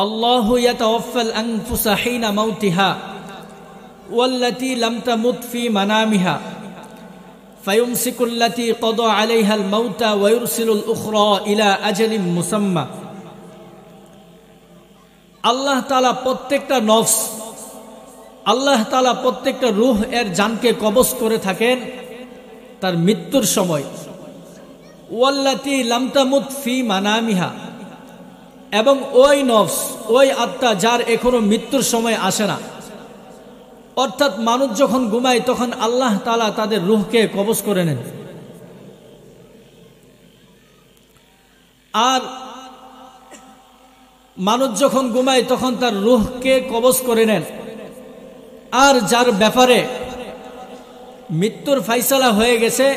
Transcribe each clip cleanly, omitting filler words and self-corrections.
আল্লাহু ইয়াতাওয়াফাল আনফুসা হিনা মাউতিহা ওয়াল্লাতী লাম তামুত ফি মানামিহা ফায়ুমসিকুল্লাতী ক্বাদা আলাইহাল মাউতা ওয়া ইউরসিলুল উখরা ইলা আজালিম মুসাম্মা। আল্লাহ তাআলা প্রত্যেকটা নফস, আল্লাহ তাআলা প্রত্যেকটা রূহ এর জানকে কবজ করে থাকেন তার মৃত্যুর সময়। ওয়াল্লাতী লাম তামুত ফি মানামিহা, এবং ওই নফস, ওই আত্মা যার এখনো মৃত্যুর সময় আসে না, অর্থাৎ মানুষ যখন ঘুমায় তখন আল্লাহ তাআলা তাদের রূহকে কবজ করে নেন। আর মানুষ যখন ঘুমায় তখন তার রূহকে কবজ করে নেন। আর যার ব্যাপারে মৃত্যুর ফাইসালা হয়ে গেছে,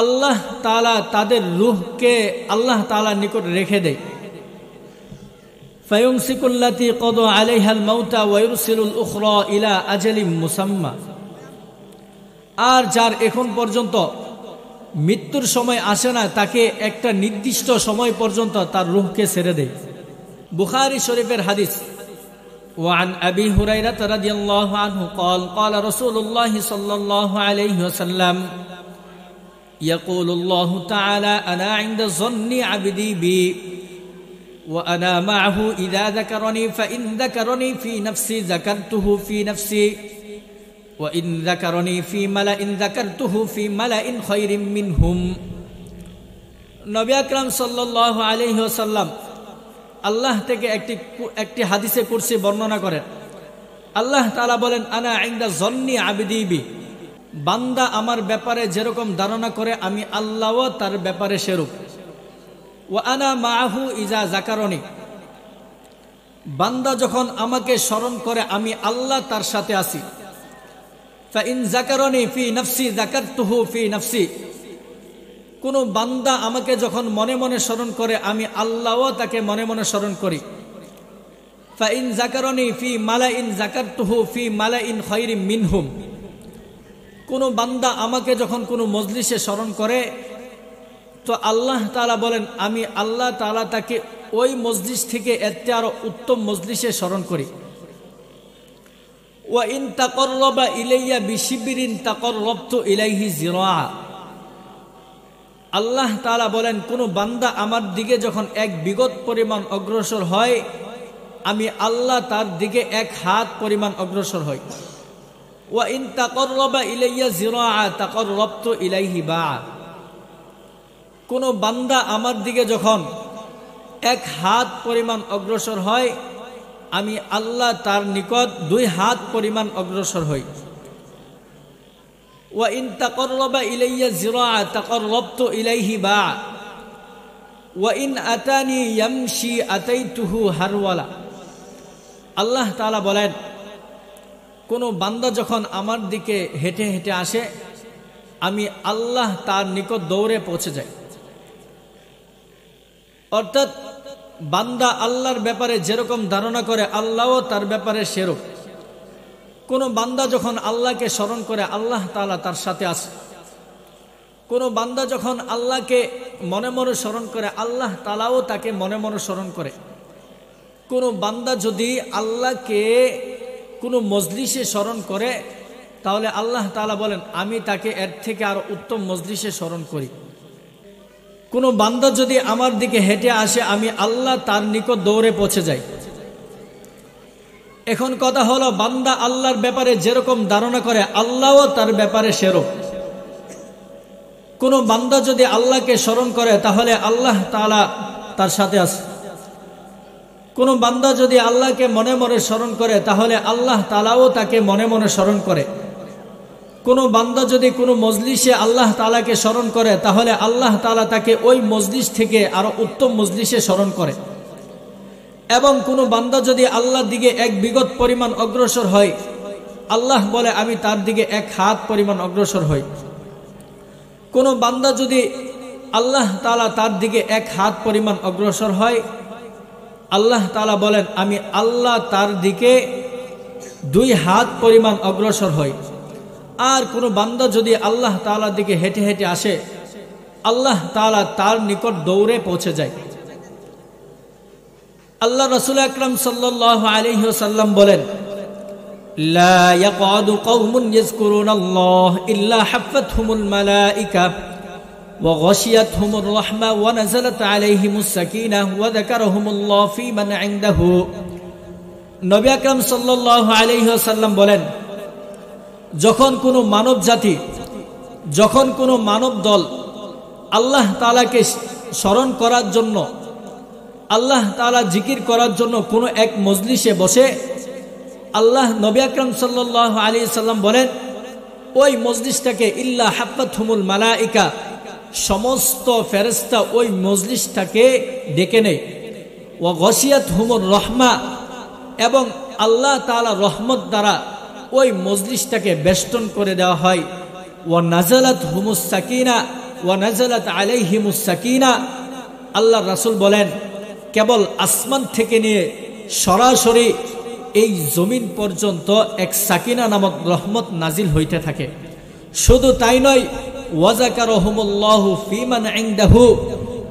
আল্লাহ তাআলা তাদের রূহকে আল্লাহ তাআলার নিকট রেখে দেয়। ফায়ুমসিকুল্লাতী ক্বাদা আলাইহাল মাউতা ওয়া ইউরসিলুল উখরা ইলা আজালিম মুসাম্মা। আর যার এখন পর্যন্ত মৃত্যুর সময় আসে না, তাকে একটা নির্দিষ্ট সময় পর্যন্ত তার রূহকে ছেড়ে দেয়। বুখারী শরীফের হাদিস, وعن أبي هريرة رضي الله عنه قال قال رسول الله صلى الله عليه وسلم يقول الله تعالى أنا عند ظن عبدي بي وأنا معه إذا ذكرني فإن ذكرني في نفسي ذكرته في نفسي وإن ذكرني في ملأ ذكرته في ملأ خير منهم। নবী আকরাম সাল্লাল্লাহু আলাইহি ওয়াসাল্লাম আল্লাহ থেকে একটি হাদিসে কুরসি বর্ণনা করেন। আল্লাহ তাআলা বলেন, আনা ইনদা যন্নি আবদি বি, বান্দা আমার ব্যাপারে যেরকম ধারণা করে আমি আল্লাহও তার ব্যাপারে সেরূপ। ওয়া আনা মাআহু ইজা যাকারনি, বান্দা যখন আমাকে স্মরণ করে আমি আল্লাহ তার সাথে আছি। ফা ইন যাকারনি ফি নাফসি যাকারতুহু ফি নাফসি, কোন বান্দা আমাকে যখন মনে মনে স্মরণ করে আমি আল্লাহও তাকে মনে মনে স্মরণ করি। ফা ইন যাকারনি ফি মালাইন যাকারতুহু ফি মালাইন খায়রিম মিনহুম, কোন বান্দা আমাকে যখন কোন মজলিসে স্মরণ করে তো আল্লাহ তাআলা বলেন আমি আল্লাহ তাআলা তাকে ওই মজলিস থেকে এর আরো উত্তম মজলিসে স্মরণ করি। ওয়া ইন তাকাররাবা ইলাইয়া বিশিবরিন তাকাররাবতু ইলাইহি জিরাআ, আল্লাহ তাআলা বলেন কোন বান্দা আমার দিকে যখন এক বিগত পরিমাণ অগ্রসর হয় আমি আল্লাহ তার দিকে এক হাত পরিমাণ অগ্রসর হই। ওয়া ইন তাকাররাবা ইলাইয়া জিরাআ তাকাররাবতু ইলাইহি বাআ, কোন বান্দা আমার দিকে যখন এক হাত পরিমাণ অগ্রসর হয় আমি আল্লাহ তার নিকট 2 হাত পরিমাণ অগ্রসর হই। ওয়া ইন তাকাররাবা ইলাইয়া জিরাআ তাকাররাবতু ইলাইহি বাআ ওয়া ইন আতানি ইয়ামশি আতাইতুহু হারওয়ালা। আল্লাহ তাআলা বলেন কোন বান্দা যখন আমার দিকে হেঁটে হেঁটে আসে আমি আল্লাহ তার নিকট দৌড়ে পৌঁছে যাই। অর্থাৎ বান্দা আল্লাহর ব্যাপারে যেরকম ধারণা করে আল্লাহও তার ব্যাপারে সেরূপ। কোন বান্দা যখন আল্লাহকে স্মরণ করে আল্লাহ তাআলা তার সাথে আছে। কোন বান্দা যখন আল্লাহকে মনে মনে স্মরণ করে আল্লাহ তাআলাও তাকে মনে মনে স্মরণ করে। কোন বান্দা যদি আল্লাহকে কোনো মজলিসে স্মরণ করে তাহলে আল্লাহ তাআলা বলেন আমি তাকে এর থেকে আরো উত্তম মজলিসে স্মরণ করি। কোন বান্দা যদি আমার দিকে হেঁটে আসে আমি আল্লাহ তার নিকট দৌড়ে পৌঁছে যাই। এখন কথা হলো বান্দা আল্লাহর ব্যাপারে যেরকম ধারণা করে আল্লাহও তার ব্যাপারে সেরূপ। কোন বান্দা যদি আল্লাহকে স্মরণ করে তাহলে আল্লাহ তাআলা তার সাথে আছে। কোন বান্দা যদি আল্লাহকে মনে মনে স্মরণ করে তাহলে আল্লাহ তাআলাও তাকে মনে মনে স্মরণ করে। কোন বান্দা যদি কোনো মজলিসে আল্লাহ তাআলাকে স্মরণ করে তাহলে আল্লাহ তাআলা তাকে ওই মজলিস থেকে আরো উত্তম মজলিসে স্মরণ করে। এবং কোন বান্দা যদি আল্লাহর দিকে এক বিগত পরিমাণ অগ্রসর হয় আল্লাহ বলে আমি তার দিকে 1 হাত পরিমাণ অগ্রসর হই। কোন বান্দা যদি আল্লাহ তাআলা তার দিকে 1 হাত পরিমাণ অগ্রসর হয় আল্লাহ তাআলা বলেন আমি আল্লাহ তার দিকে 2 হাত পরিমাণ অগ্রসর হই। আর কোন বান্দা যদি আল্লাহ তাআলার দিকে হেঁটে হেঁটে আসে আল্লাহ তাআলা তার নিকট দৌড়ে পৌঁছে যায়। আল্লাহ রাসূল আকরাম সাল্লাল্লাহু আলাইহি ওয়াসাল্লাম বলেন, লা ইয়াকউদু কওমুন ইয়াযকুরুনাল্লাহ ইল্লা হাফাতহুমুল মালায়েকা ওয়া গাশিয়াতহুমুর রাহমা ওয়া নাযালাত আলাইহিমুস সাকিনাহ ওয়া যাকারাহুমুল্লাহু ফী মান ইনদাহু। নবী আকরাম সাল্লাল্লাহু আলাইহি ওয়াসাল্লাম বলেন, যখন কোনো মানব জাতি, যখন কোনো মানব দল আল্লাহ তাআলাকে স্মরণ করার জন্য, আল্লাহ তাআলা জিকির করার জন্য কোনো এক মজলিসে বসে, আল্লাহ নবী আকরাম সাল্লাল্লাহু আলাইহি সাল্লাম বলেন, ওই মজলিসটাকে ইল্লা হাফাতহুমুল মালায়েকা, সমস্ত ফেরেশতা ওই মজলিসটাকে ডেকে নেয়। ওয়া গাশিয়াতহুমুর রাহমা, এবং আল্লাহ তাআলা রহমত দ্বারা ওই মজলিসটাকে বেষ্টন করে দেওয়া হয়। ওয়া নাযালাত হুমুস সাকিনা ওয়া নাযালাত আলাইহিমুস সাকিনা। আল্লাহ রাসূল বলেন, কেবল আসমান থেকে নিয়ে সরাসরি এই জমিন পর্যন্ত এক সাকিনা নামক রহমত নাজিল হইতে থাকে। শুধু তাই নয়, ওয়া যাকারাহুমুল্লাহু ফী মান ইনদাহু।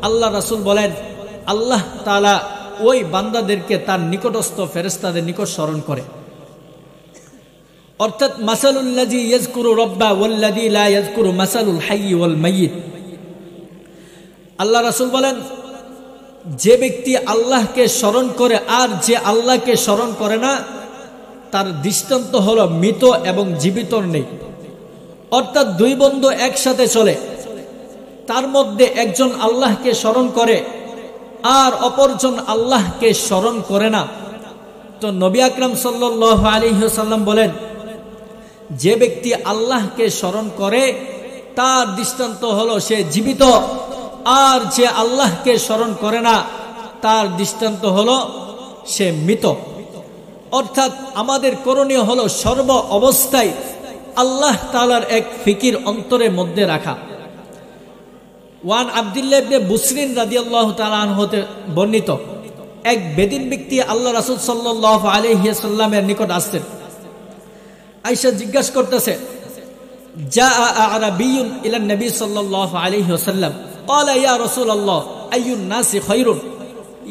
আল্লাহ রাসূল বলেন, আল্লাহ তাআলা ওই বান্দাদেরকে তার নিকটস্থ ফেরেশতাদের নিকট স্মরণ করে। অর্থাৎ মাসালুল্লাযী ইয়াযকুরু রাব্বা ওয়াল্লাযী লা ইয়াযকুরু মাসালুল হাইয়্যি ওয়াল মাইয়িত। আল্লাহ রাসূল বলেন, যে ব্যক্তি আল্লাহকে স্মরণ করে আর যে আল্লাহকে স্মরণ করে না, তার দৃষ্টান্ত হলো মৃত এবং জীবিতর নেই। অর্থাৎ দুই বন্ধু একসাথে চলে, তার মধ্যে একজন আল্লাহকে স্মরণ করে আর অপরজন আল্লাহকে স্মরণ করে না। তো নবী আকরাম সাল্লাল্লাহু আলাইহি ওয়াসাল্লাম বলেন, যে ব্যক্তি আল্লাহকে স্মরণ করে তার দৃষ্টান্ত হলো সে জীবিত, আর যে আল্লাহকে স্মরণ করে না তার দৃষ্টান্ত হলো সে মৃত। অর্থাৎ আমাদের করণীয় হলো সর্ব অবস্থায় আল্লাহ তাআলার এক ফিকির অন্তরের মধ্যে রাখা। ওয়ান আব্দুল্লাহ ইবনে বুসরিন রাদিয়াল্লাহু তাআলা আনহু হতে বর্ণিত, এক বেদিন ব্যক্তি আল্লাহ রাসূল সাল্লাল্লাহু আলাইহি ওয়াসাল্লামের নিকট আসছেন। আয়েশা জিজ্ঞাসা করতেছে, জাআ আরাবিয়্যুন ইলা নবী সাল্লাল্লাহু আলাইহি ওয়াসাল্লাম ক্বালা ইয়া রাসূলুল্লাহ আইয়ুন নাসি খায়রুন।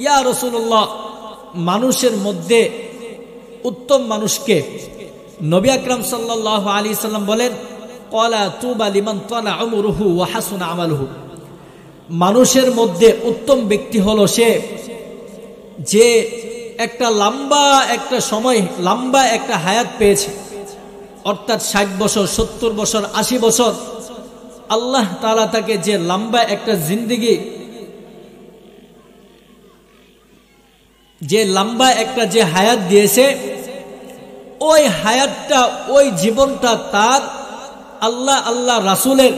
ইয়া রাসূলুল্লাহ, মানুষের মধ্যে উত্তম মানুষকে? নবী আকরাম সাল্লাল্লাহু আলাইহি সাল্লাম বলেন, ক্বালা তুবা লিমান তালা উমরুহু ওয়া হাসুনা আমালুহু। মানুষের মধ্যে উত্তম ব্যক্তি হলো সে যে একটা লম্বা একটা সময়, লম্বা একটা হায়াত পেয়েছে। অর্থাৎ 60 বছর, 70 বছর, 80 বছর আল্লাহ তাআলা তাকে যে লম্বা একটা জিন্দেগি, যে লম্বা একটা যে হায়াত দিয়েছে, ওই হায়াতটা, ওই জীবনটা তার আল্লাহ রাসূলের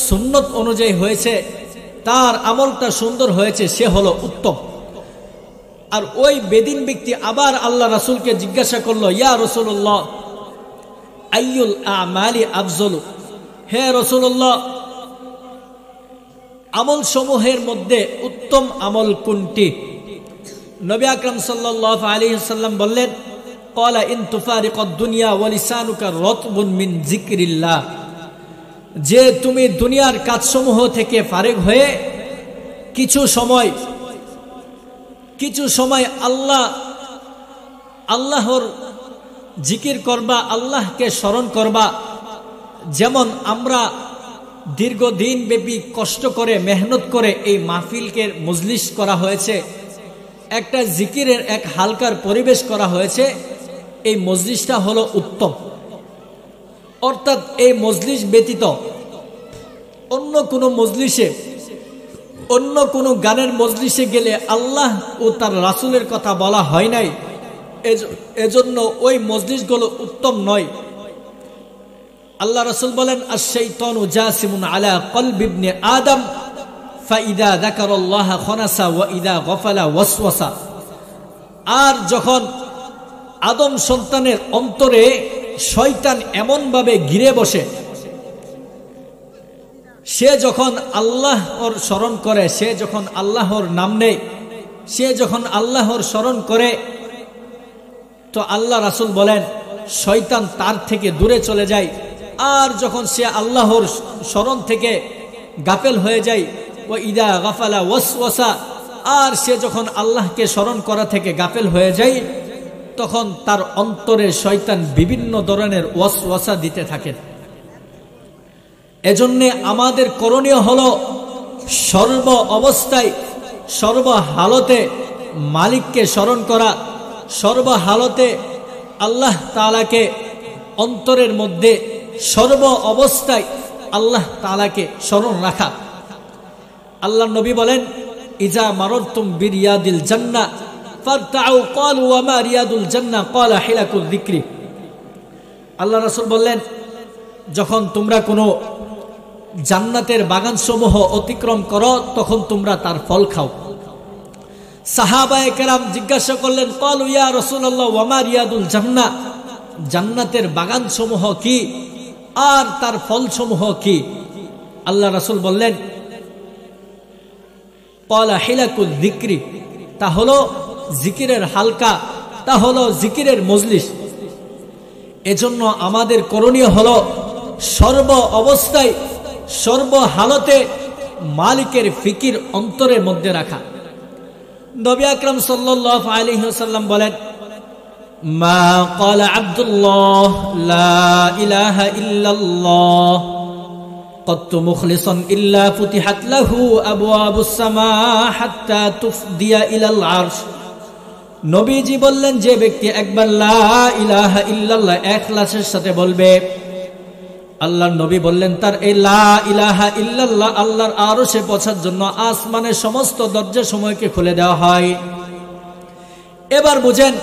সুন্নত অনুযায়ী হয়েছে, তার আমলটা সুন্দর হয়েছে, সে হলো উত্তম। আর ওই বেদিন ব্যক্তি আবার আল্লাহ রাসূলকে জিজ্ঞাসা করলো, ইয়া রাসূলুল্লাহ আইয়ুল আমালি আফজলু। হে রাসূলুল্লাহ, আমল সমূহের মধ্যে উত্তম আমল কোনটি? নবী আকরাম সাল্লাল্লাহু আলাইহি ওয়াসাল্লাম বললেন, ক্বালা ইন তুফারিকাদ দুনিয়া ওয়া লিসানুকা রাতবুন মিন যিকরিল্লাহ। যে তুমি দুনিয়ার কাজসমূহ থেকে ফারেগ হয়ে কিছু সময় আল্লাহর জিকির করবা, আল্লাহকে স্মরণ করবা। যেমন আমরা দীর্ঘদিন ব্যাপী কষ্ট করে, মেহনত করে এই মাহফিলকে মজলিস করা হয়েছে, একটা জিকিরের এক হালকার পরিবেশ করা হয়েছে, এই মজলিসটা হলো উত্তম। অর্থাৎ এই মজলিস ব্যতীত অন্য কোনো মজলিসে, অন্য কোনো গানের মজলিসে গেলে আল্লাহ ও তার রাসূলের কথা বলা হয় নাই, এজন্য ওই মজলিসগুলো উত্তম নয়। আল্লাহ রাসূল বলেন, আশ-শাইতানু জাসিমুন আলা কলবি ইবনে আদম ফাইদা যাকারাল্লাহ খানাসা ওয়া ইদা গাফালা ওয়াসওয়াসা। আর যখন আদম সন্তানের অন্তরে শয়তান এমনভাবে ঘিরে বসে, সে যখন আল্লাহর স্মরণ করে, সে যখন আল্লাহর নাম নেয়, সে যখন আল্লাহর স্মরণ করে, তো আল্লাহ রাসূল বলেন শয়তান তার থেকে দূরে চলে যায়। আর যখন সে আল্লাহর স্মরণ থেকে গাফেল হয়ে যায়, ওয়া ইদা গাফালা ওয়াসওয়াসা, আর সে যখন আল্লাহকে স্মরণ করা থেকে গাফেল হয়ে যায়, তখন তার অন্তরে শয়তান বিভিন্ন ধরনের ওয়াসওয়াসা দিতে থাকেন। এজন্য আমাদের করণীয় হলো সর্ব অবস্থায় সর্বহালতে মালিককে স্মরণ করা, সর্বহালতে আল্লাহ তাআলাকে অন্তরের মধ্যে সর্ব অবস্থায় আল্লাহ তাআলাকে স্মরণ রাখা। আল্লাহ নবী বলেন, ইজা মাররতুম বিরিয়াদিল জান্নাহ ফারতাউ ক্বালু ওয়া মা রিয়াদুল জান্নাহ ক্বালা হিলাকুল যিকরি। আল্লাহ রাসূল বললেন, যখন তোমরা কোনো জান্নাতের বাগানসমূহ অতিক্রম করো তখন তোমরা তার ফল খাও। সাহাবায়ে কেরাম জিজ্ঞাসা করলেন, ক্বালু ইয়া রাসূলুল্লাহ ওয়া মা রিয়াদুল জান্নাহ, জান্নাতের বাগানসমূহ কি আর তার ফলসমূহ কি? আল্লাহ রাসূল বললেন, ক্বালা হিলাকুল যিকরি, তা হলো জিকিরের হালকা, তা হলো জিকিরের মজলিস। এজন্য আমাদের করণীয় হলো সর্ব অবস্থায় সর্বহালতে মালিকের ফিকির অন্তরের মধ্যে রাখা। নবী আকরাম সাল্লাল্লাহু আলাইহি ওয়াসাল্লাম বলেন, মা ক্বালা আব্দুল্লাহ লা ইলাহা ইল্লাল্লাহ ক্বাত্তু মুখলিসান ইল্লা ফুতিহাত লাহু আবওয়াবুস সামা হাত্তা তুফদিয়া ইলাল আরশ। নবীজি বললেন, যে ব্যক্তি একবার লা ইলাহা ইল্লাল্লাহ ইখলাসের সাথে বলবে, আল্লাহর নবী বললেন তার এই লা ইলাহা ইল্লাল্লাহ আল্লাহর আরশে পৌঁছার জন্য আসমানের সমস্ত দরজা সময়কে খুলে দেওয়া হয়। এবার বুঝেন,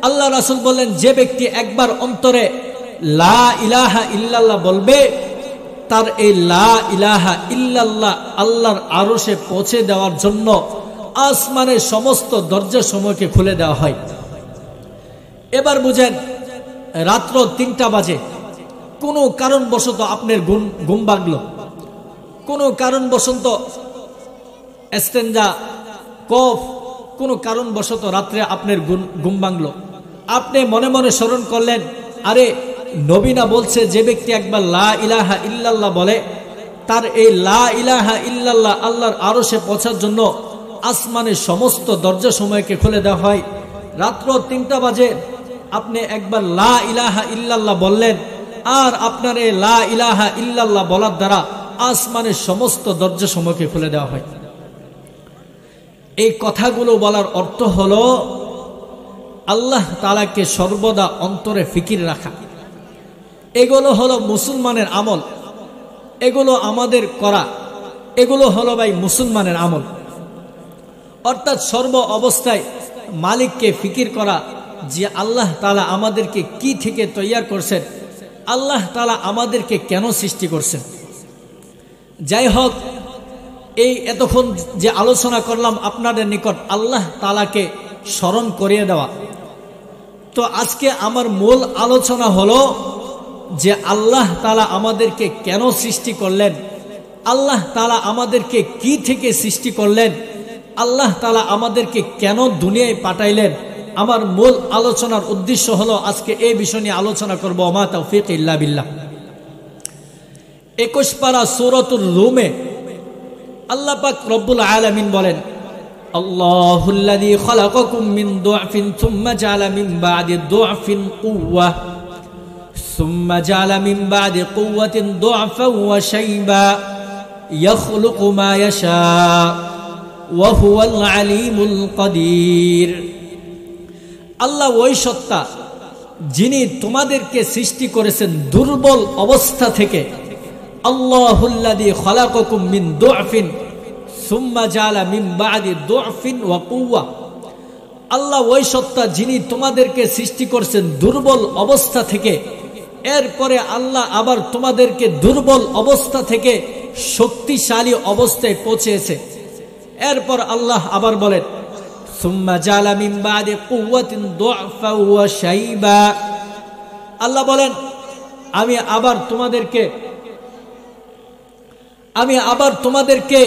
আল্লাহ রাসূল বললেন, যে ব্যক্তি একবার অন্তরে লা ইলাহা ইল্লাল্লাহ বলবে, তার এই লা ইলাহা ইল্লাল্লাহ আল্লাহর আরশে পৌঁছে দেওয়ার জন্য আসমানের সমস্ত দরজা সময়কে খুলে দেওয়া হয়। এবার বুঝেন, রাত্র 3টা বাজে, কোনো কারণবশত আপনার ঘুম ভাঙলো, কোনো কারণবশত এস্তেঞ্জা কফ, কোনো কারণবশত রাত্রে আপনার ঘুম ভাঙলো, আপনি মনে মনে স্মরণ করলেন, আরে নবী না বলছে যে ব্যক্তি একবার লা ইলাহা ইল্লাল্লাহ বলে, তার এই লা ইলাহা ইল্লাল্লাহ আল্লাহর আরশে পৌঁছার জন্য আসমানের সমস্ত দরজা সময়কে খুলে দেওয়া হয়। রাত্র 3টা বাজে আপনি একবার লা ইলাহা ইল্লাল্লাহ বললেন, আর আপনার এই লা ইলাহা ইল্লাল্লাহ বলার দ্বারা আসমানের সমস্ত দরজা সময়কে খুলে দেওয়া হয়। এই কথাগুলো বলার অর্থ হলো আল্লাহ তাআলাকে সর্বদা অন্তরে ফিকির রাখা। এগুলো হলো মুসলমানের আমল, এগুলো আমাদের করা, এগুলো হলো ভাই মুসলমানের আমল। অর্থাৎ সর্ব অবস্থায় মালিককে ফিকির করা, যে আল্লাহ তাআলা আমাদেরকে কি থেকে তৈয়ার করছেন, আল্লাহ তাআলা আমাদেরকে কেন সৃষ্টি করছেন। যাই হোক, এই এতক্ষণ যে আলোচনা করলাম আপনাদের নিকট আল্লাহ তাআলাকে স্মরণ করিয়ে দেওয়া, তো আজকে আমার মূল আলোচনা হলো যে আল্লাহ তাআলা আমাদেরকে কেন সৃষ্টি করলেন, আল্লাহ তাআলা আমাদেরকে কি থেকে সৃষ্টি করলেন, আল্লাহ তাআলা আমাদেরকে কেন দুনিয়ায় পাঠাইলেন। আমার মূল আলোচনার উদ্দেশ্য হলো আজকে এই বিষয় নিয়ে আলোচনা করব। মা তাওফীক ইল্লা বিল্লাহ। 21 পারা সূরাতুর রুমে আল্লাহ পাক রব্বুল আলামিন বলেন, আল্লাহুল্লাযী খালাকাকুম মিন দুআফিন সুম্মা জাআলা মিন বা'দি দুআফিন কুওয়া সুম্মা জাআলা মিন বা'দি কুওয়াতিন দুআফান ওয়া শাইবা ইয়াখলুকু মা ইয়াশা ওয়া হুয়াল আলীমুল কাদির। আল্লাহ ওই সত্তা যিনি তোমাদেরকে সৃষ্টি করেছেন দুর্বল অবস্থা থেকে। আল্লাহুল্লাযী খালাকাকুম মিন দুআফিন সুম্মা জাআলা মিন বা'দি দুআফিন ওয়া কুওয়া। আল্লাহ ওই সত্তা যিনি তোমাদেরকে সৃষ্টি করেছেন দুর্বল অবস্থা থেকে, এরপরে আল্লাহ আবার তোমাদেরকে দুর্বল অবস্থা থেকে শক্তিশালী অবস্থায় পৌঁছেছে। এরপর আল্লাহ আবার বলেন, সুম্মা জাআলা মিন বা'দি কুওয়াতিন দুআফান ওয়া শাইবা। আল্লাহ বলেন, আমি আবার তোমাদেরকে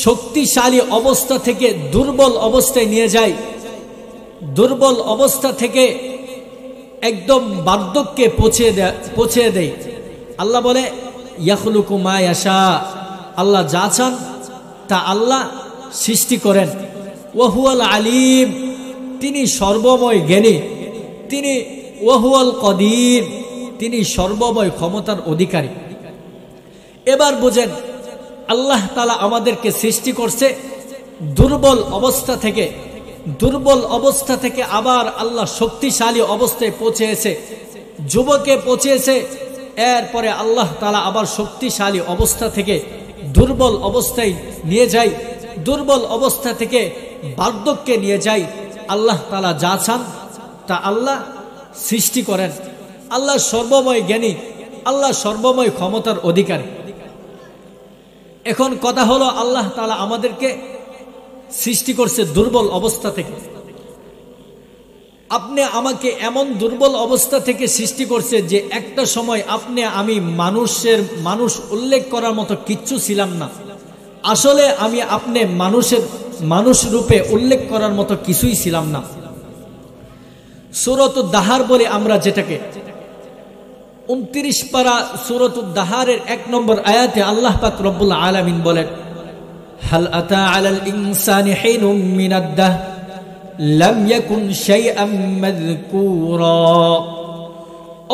শক্তিশালী অবস্থা থেকে দুর্বল অবস্থায় নিয়ে যাই, দুর্বল অবস্থা থেকে একদম বার্ধক্যে পৌঁছে দেয়। আল্লাহ বলে, ইয়াখলুকু মা ইয়াশা, আল্লাহ যা চান তা আল্লাহ সৃষ্টি করেন। ওয়াহুয়াল আলিম, তিনি সর্বময় জ্ঞানী। তিনি ওয়াহুয়াল কদির, তিনি সর্বময় ক্ষমতার অধিকারী। এবার বুঝেন, আল্লাহ তাআলা আমাদেরকে সৃষ্টি করছে দুর্বল অবস্থা থেকে। দুর্বল অবস্থা থেকে আবার আল্লাহ শক্তিশালী অবস্থায় পৌঁছেছে, যুবকে পৌঁছেছে। এরপরে আল্লাহ তাআলা আবার শক্তিশালী অবস্থা থেকে দুর্বল অবস্থায় নিয়ে যায়, দুর্বল অবস্থা থেকে বার্ধক্যে নিয়ে যায়। আল্লাহ তাআলা যা চান তা আল্লাহ সৃষ্টি করেন। আল্লাহ সর্বময় জ্ঞানী, আল্লাহ সর্বময় ক্ষমতার অধিকারী। এখন কথা হলো, আল্লাহ তাআলা আমাদেরকে সৃষ্টি করছে দুর্বল অবস্থা থেকে। আপনি আমাকে এমন দুর্বল অবস্থা থেকে সৃষ্টি করছে যে একটা সময় আমি মানুষ উল্লেখ করার মতো কিচ্ছু ছিলাম না। আসলে আপনি মানুষ রূপে উল্লেখ করার মতো কিছুই ছিলাম না। সূরাতুদ দাহার বলে আমরা যেটাকে, 29 পারা সূরাতুদ দাহারের 1 নম্বর আয়াতে আল্লাহ পাক রব্বুল আলামিন বলেন, হাল আতা আলাল ইনসানি হিনুম মিনাদ দাহর লাম ইয়াকুন শাইআম মাযকুরা।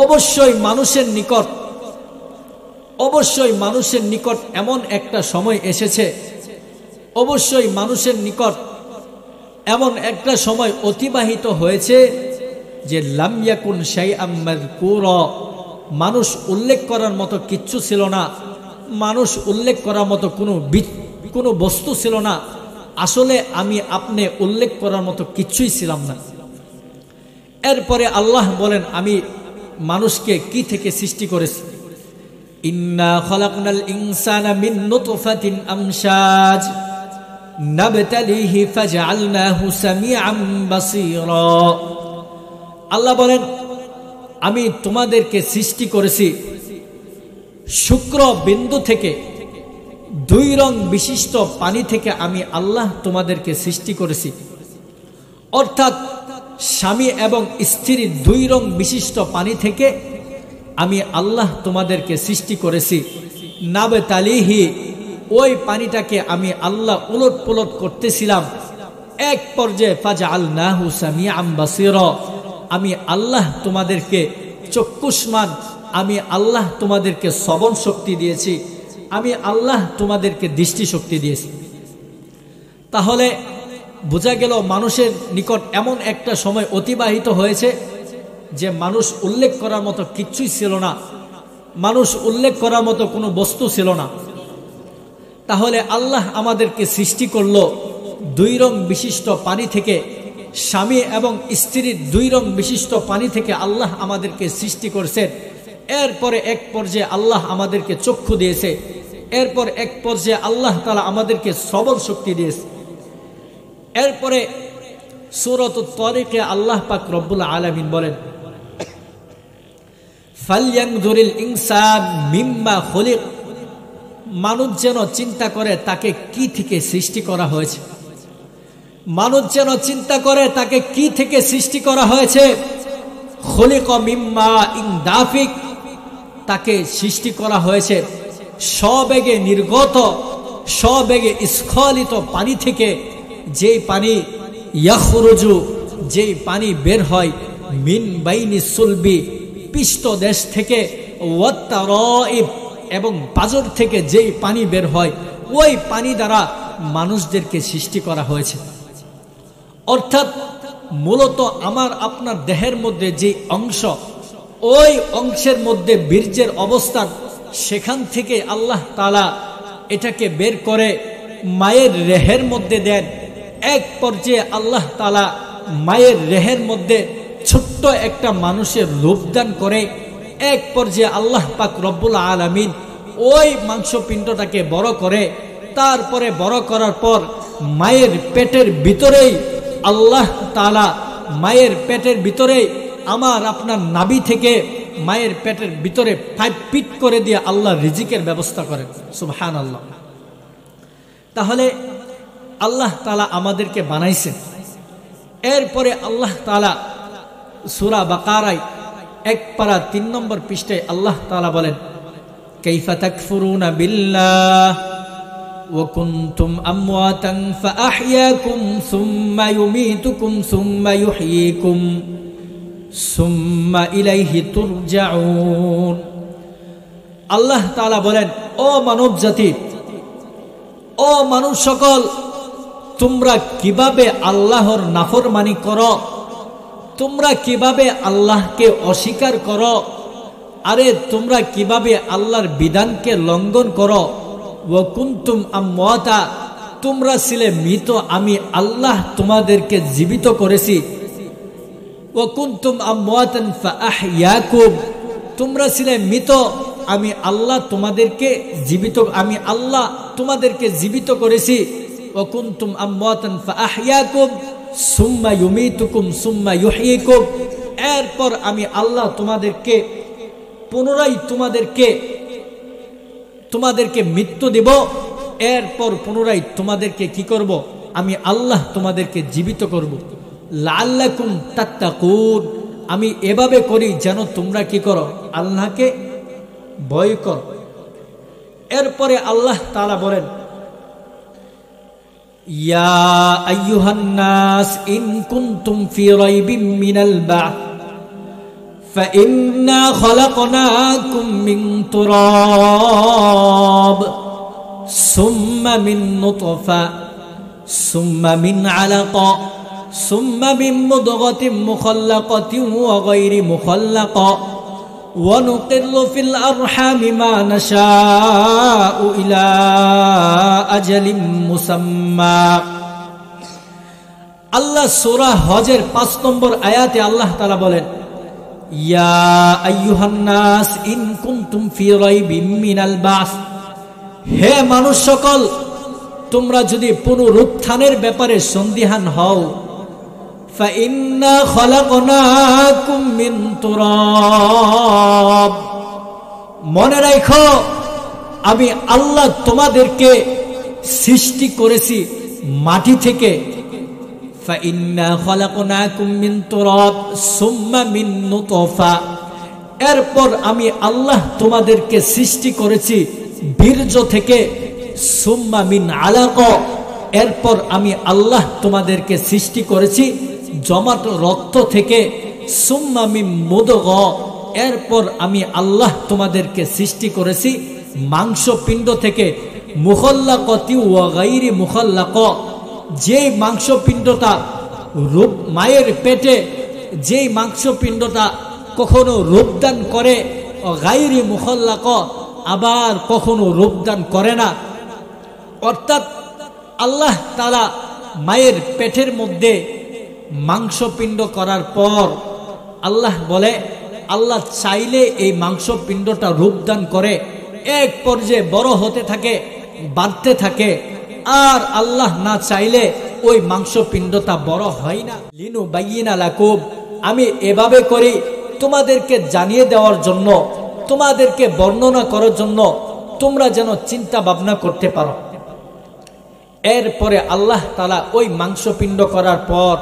অবশ্যই মানুষের নিকট এমন একটা সময় এসেছে, অবশ্যই মানুষের নিকট এমন একটা সময় অতিবাহিত হয়েছে যে লাম ইয়াকুন শাইআম মাযকুরা, মানুষ উল্লেখ করার মতো কিচ্ছু ছিল না, মানুষ উল্লেখ করার মতো কোনো বস্তু ছিল না। আসলে আপনি উল্লেখ করার মতো কিচ্ছুই ছিলাম না। এরপরে আল্লাহ বলেন, আমি মানুষকে কি থেকে সৃষ্টি করেছি? ইন্না খলাকনাল ইনসানা মিন নুতফাতিন আমশাজ নাবতালিহি ফাজআলনাহু সামিআম বাসীরা। আল্লাহ বলেন, আমি তোমাদেরকে সৃষ্টি করেছি শুক্র বিন্দু থেকে, 2 রং বিশিষ্ট পানি থেকে আমি আল্লাহ তোমাদেরকে সৃষ্টি করেছি। অর্থাৎ স্বামী এবং স্ত্রী 2 রং বিশিষ্ট পানি থেকে আমি আল্লাহ তোমাদেরকে সৃষ্টি করেছি। নাবতালিহি, ওই পানিটাকে আমি আল্লাহ উলট পুলট করতেছিলাম। এক পর্যায়ে ফাজআলনাহু সামিআম বাসীরা, আমি আল্লাহ তোমাদেরকে চক্ষুষ্মান, আমি আল্লাহ তোমাদেরকে শ্রবণ শক্তি দিয়েছি, আমি আল্লাহ তোমাদেরকে দৃষ্টি শক্তি দিয়েছি। তাহলে বোঝা গেল মানুষের নিকট এমন একটা সময় অতিবাহিত হয়েছে যে মানুষ উল্লেখ করার মতো কিচ্ছুই ছিল না, মানুষ উল্লেখ করার মতো কোনো বস্তু ছিল না। তাহলে আল্লাহ আমাদেরকে সৃষ্টি করলো 2 রং বিশিষ্ট পানি থেকে, স্বামী এবং স্ত্রীর 2 রং বিশিষ্ট পানি থেকে আল্লাহ আমাদেরকে সৃষ্টি করছেন। এরপরে এক পর্যায়ে আল্লাহ আমাদেরকে চক্ষু দিয়েছে, এরপর এক পর্যায়ে আল্লাহ তাআলা আমাদেরকে শ্রবণ শক্তি দিয়েছে। এরপরে সূরাতুত তারিকে আল্লাহ পাক রব্বুল আলামিন বলেন, ফালয়ানজুরিল ইনসান মিম্মা খুলিক, মানুষ যেন চিন্তা করে তাকে কি থেকে সৃষ্টি করা হয়েছে। মানুষ যেন চিন্তা করে তাকে কি থেকে সৃষ্টি করা হয়েছে। খুলিক মিম্মা ইন দাফিক, তাকে সৃষ্টি করা হয়েছে সবেগে নির্গত, সবেগে স্খলিত পানি থেকে। যেই পানি ইয়াখরুজু, যেই পানি বের হয় মিন বাইনি সুলবি, পৃষ্ঠ দেশ থেকে, ওয়াত্তারাইব, এবং পাজর থেকে যেই পানি বের হয়, ওই পানি দ্বারা মানুষদেরকে সৃষ্টি করা হয়েছে। অর্থাৎ মূলত আমার আপনার দেহের মধ্যে যে অংশ, ওই অংশের মধ্যে বীর্যের অবস্থান, সেখান থেকে আল্লাহ তাআলা এটাকে বের করে মায়ের রেহের মধ্যে দেন। এক পর্যায়ে আল্লাহ তাআলা মায়ের রেহের মধ্যে ছোট্ট একটা মানুষের রূপ দান করে। এক পর্যায়ে আল্লাহ পাক রব্বুল আলামিন ওই মাংসপিণ্ডটাকে বড় করে। তারপরে বড় করার পর মায়ের পেটের ভিতরেই আল্লাহ তাআলা, মায়ের পেটের ভিতরেই আমার আপনার নাভি থেকে মায়ের পেটের ভিতরে 5 ফিট করে দিয়ে আল্লাহ রিজিকের ব্যবস্থা করেন। সুবহানাল্লাহ। তাহলে আল্লাহ তাআলা আমাদেরকে বানাইছেন। এরপরে আল্লাহ তাআলা সূরা বাকারায় 1 পারা 3 নম্বর পৃষ্ঠায় আল্লাহ তাআলা বলেন, কাইফা তাকফুরুনা বিল্লাহ وكنتم أمواتا فأحياكم ثم يميتكم ثم يحييكم ثم إليه ترجعون আল্লাহ তাআলা বলেন, ও মানব জাতি, ও মানুষ সকল, তোমরা কিভাবে আল্লাহর নাফরমানি করো, তোমরা কিভাবে আল্লাহকে অস্বীকার করো, আরে তোমরা কিভাবে আল্লাহর বিধানকে লঙ্ঘন করো। ওয়া কুনতুম আমওয়াতা, তোমরা ছিলে মৃত, আমি আল্লাহ তোমাদেরকে জীবিত করেছি। ওয়া কুনতুম আমওয়াতান ফাআহইয়াকুম, তোমরা ছিলে মৃত, আমি আল্লাহ তোমাদেরকে জীবিত, আমি আল্লাহ তোমাদেরকে জীবিত করেছি। ওয়া কুনতুম আমওয়াতান ফাআহইয়াকুম সুম্মা ইউমীতুকুম সুম্মা ইউহয়ীকুম, এরপর আমি আল্লাহ তোমাদেরকে পুনরায় তোমাদেরকে মৃত্যু দেব, এরপর পুনরায় তোমাদেরকে কি করব, আমি আল্লাহ তোমাদেরকে জীবিত করব। লাআল্লাকুম তাত্তাকুন, আমি এভাবে করি যেন তোমরা কি করো, আল্লাহকে ভয় করো। এরপরে আল্লাহ তাআলা বলেন, ইয়া আইয়ুহান নাস ইন কুনতুম ফি রাইবিন মিনাল বা'থ فإنا خلقناكم من تراب ثم من نطفة ثم من علقة ثم من مضغة مخلقة وغير مخلقة ونقر في الأرحام ما نشاء إلى أجل مسمى আল্লাহ সূরা হজের 5 নম্বর আয়াতে আল্লাহ তাআলা বলেন, ইয়া আইয়ুহান নাস ইন কুনতুম ফি রাইবিন মিনাল বাস, হে মানুষ সকল, তোমরা যদি পুনরুত্থানের ব্যাপারে সন্দিহান হও, ফাইন্না খলাকনাকুম মিন তুরাব, মনে রাখো আমি আল্লাহ তোমাদেরকে সৃষ্টি করেছি মাটি থেকে। ফাইন্না খলাকনাকুম মিন তুরাব সুম্মা মিন নুতফা, এরপর আমি আল্লাহ তোমাদেরকে সৃষ্টি করেছি বীর্য থেকে। সুম্মা মিন আলাকা, এরপর আমি আল্লাহ তোমাদেরকে সৃষ্টি করেছি জমাট রক্ত থেকে। সুম্মা মিন মুদগা, এরপর আমি আল্লাহ তোমাদেরকে সৃষ্টি করেছি মাংসপিণ্ড থেকে। মুখাল্লাকাতি ওয়া গায়রি মুখাল্লাকা, যেই মাংসপিণ্ডটা মায়ের পেটে, যেই মাংসপিণ্ডটা কখনো রূপদান করে, গায়রি মুখাল্লাকা, আবার কখনো রূপদান করে না। অর্থাৎ আল্লাহ তাআলা মায়ের পেটের মধ্যে মাংসপিণ্ড করার পর আল্লাহ বলে, আল্লাহ চাইলে এই মাংসপিণ্ডটা রূপদান করে, এক পর্যায়ে বড় হতে থাকে, বাড়তে থাকে। আর আল্লাহ না চাইলে ওই মাংসপিণ্ডটা বড় হয় না। লিনু বাইয়িনা লাকুম, আমি এভাবে করি তোমাদেরকে জানিয়ে দেওয়ার জন্য, তোমাদেরকে বর্ণনা করার জন্য, তোমরা যেন চিন্তা ভাবনা করতে পারো। এরপরে আল্লাহ তাআলা ওই মাংসপিণ্ড করার পর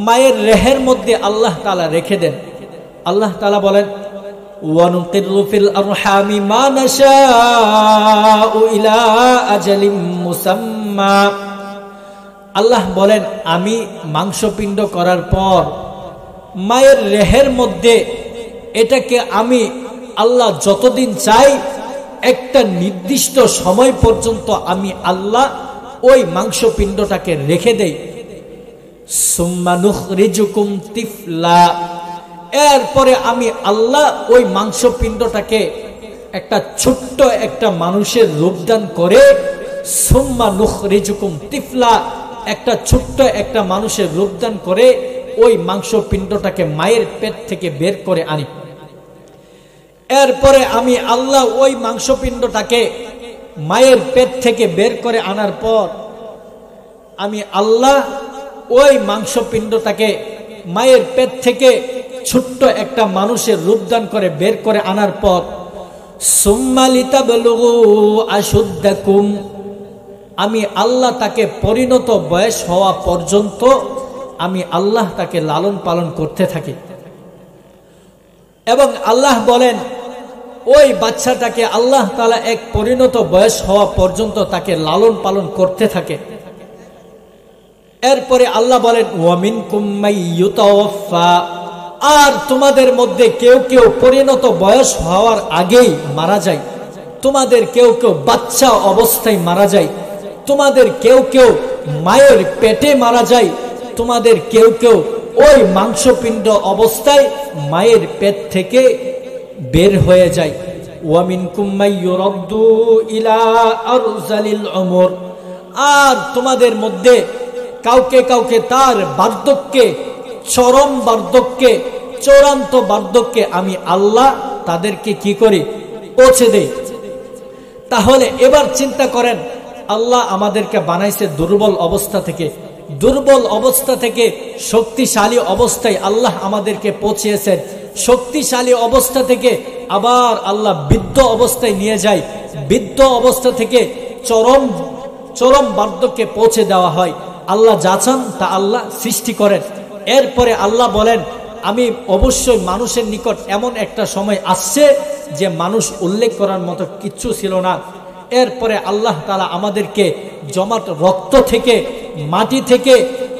মায়ের রেহের মধ্যে আল্লাহ তাআলা রেখে দেন। আল্লাহ তাআলা বলেন, ওয়ানুকিরু ফিল আরহামি মা নাশাউ ইলা আজালিম মুসাম্মা, আল্লাহ বলেন আমি মাংসপিণ্ড করার পর মায়ের রেহের মধ্যে এটাকে আমি আল্লাহ যতদিন চাই একটা নির্দিষ্ট সময় পর্যন্ত আমি আল্লাহ ওই মাংসপিণ্ডটাকে রেখে দেই। সুম্মা নুখরিজুকুম তিফলা, এরপরে আমি আল্লাহ ওই মাংসপিণ্ডটাকে একটা ছোট্ট একটা মানুষের রূপদান করে, সুম্মা নুখরিজুকুম তিফলা, একটা ছোট্ট একটা মানুষের রূপদান করে ওই মাংসপিণ্ডটাকে মায়ের পেট থেকে বের করে আনি। এরপরে আমি আল্লাহ ওই মাংসপিণ্ডটাকে মায়ের পেট থেকে বের করে আনার পর আমি আল্লাহ ওই মাংসপিণ্ডটাকে মায়ের পেট থেকে ছোট্ট একটা মানুষের রূপদান করে বের করে আনার পর সুম্মা লিতাবলুগু আশুদ্দাকুম, আমি আল্লাহ তাকে পরিণত বয়স হওয়া পর্যন্ত আমি আল্লাহ তাকে লালন পালন করতে থাকি। এবং আল্লাহ বলেন, ওই বাচ্চাটাকে আল্লাহ তাআলা এক পরিণত বয়স হওয়া পর্যন্ত তাকে লালন পালন করতে থাকে। এরপরে আল্লাহ বলেন ওয়ামিনকুম মাইয়ুতাওয়াফা, আর তোমাদের মধ্যে কেউ কেউ পরিণত বয়স হওয়ার আগেই মারা যায়, তোমাদের কেউ কেউ বাচ্চা অবস্থায় মারা যায়, তোমাদের কেউ কেউ মায়ের পেটে মারা যায়, তোমাদের কেউ কেউ ওই মাংসপিণ্ড অবস্থায় মায়ের পেট থেকে বের হয়ে যায়। ওয়ামিনকুম মাইয়ুরাদ্দু ইলা আরজালিল উমর, আর তোমাদের মধ্যে কাউকে কাউকে তার বার্ধক্যে, চরম বার্ধক্যে, চূড়ান্ত বার্ধক্যে আমি আল্লাহ তাদেরকে কি করি, পৌঁছে দেই। তাহলে এবার চিন্তা করেন, আল্লাহ আমাদেরকে বানাইছে দুর্বল অবস্থা থেকে, দুর্বল অবস্থা থেকে শক্তিশালী অবস্থায় আল্লাহ আমাদেরকে পৌঁছিয়েছেন, শক্তিশালী অবস্থা থেকে আবার আল্লাহ বৃদ্ধ অবস্থায় নিয়ে যায়, বৃদ্ধ অবস্থা থেকে চরম বার্ধক্যে পৌঁছে দেওয়া হয়। আল্লাহ যা চান তা আল্লাহ সৃষ্টি করেন। এরপরে আল্লাহ বলেন আমি অবশ্যই মানুষের নিকট এমন একটা সময় আসছে যে মানুষ উল্লেখ করার মতো কিচ্ছু ছিল না। এরপরে আল্লাহ তাআলা আমাদেরকে জমাট রক্ত থেকে, মাটি থেকে,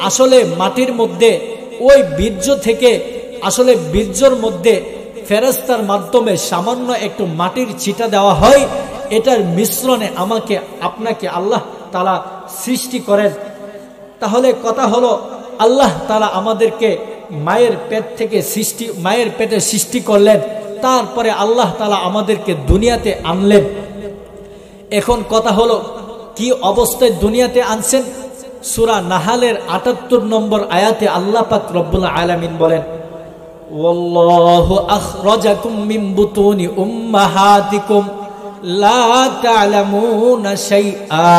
আসলে মাটির মধ্যে ওই বীর্য থেকে, আসলে বীর্যর মধ্যে ফেরেশতার মাধ্যমে সামান্য একটু মাটির ছিটা দেওয়া হয়, এটার মিশ্রণে আমাকে আপনাকে আল্লাহ তাআলা সৃষ্টি করেন। তাহলে কথা হলো আল্লাহ তাআলা আমাদেরকে মায়ের পেট থেকে মায়ের পেটে সৃষ্টি করলেন, তারপরে আল্লাহ তাআলা আমাদেরকে দুনিয়াতে আনলেন। এখন কথা হলো কি অবস্থায় দুনিয়াতে আনছেন? সূরা নাহালের ৭৮ নম্বর আয়াতে আল্লাহ পাক রব্বুল আলামিন বলেন ওয়াল্লাহু আখরাজাকুম মিন বুতুনি উম্মাহাতিকুম লা তা'লামুনা শাইআ,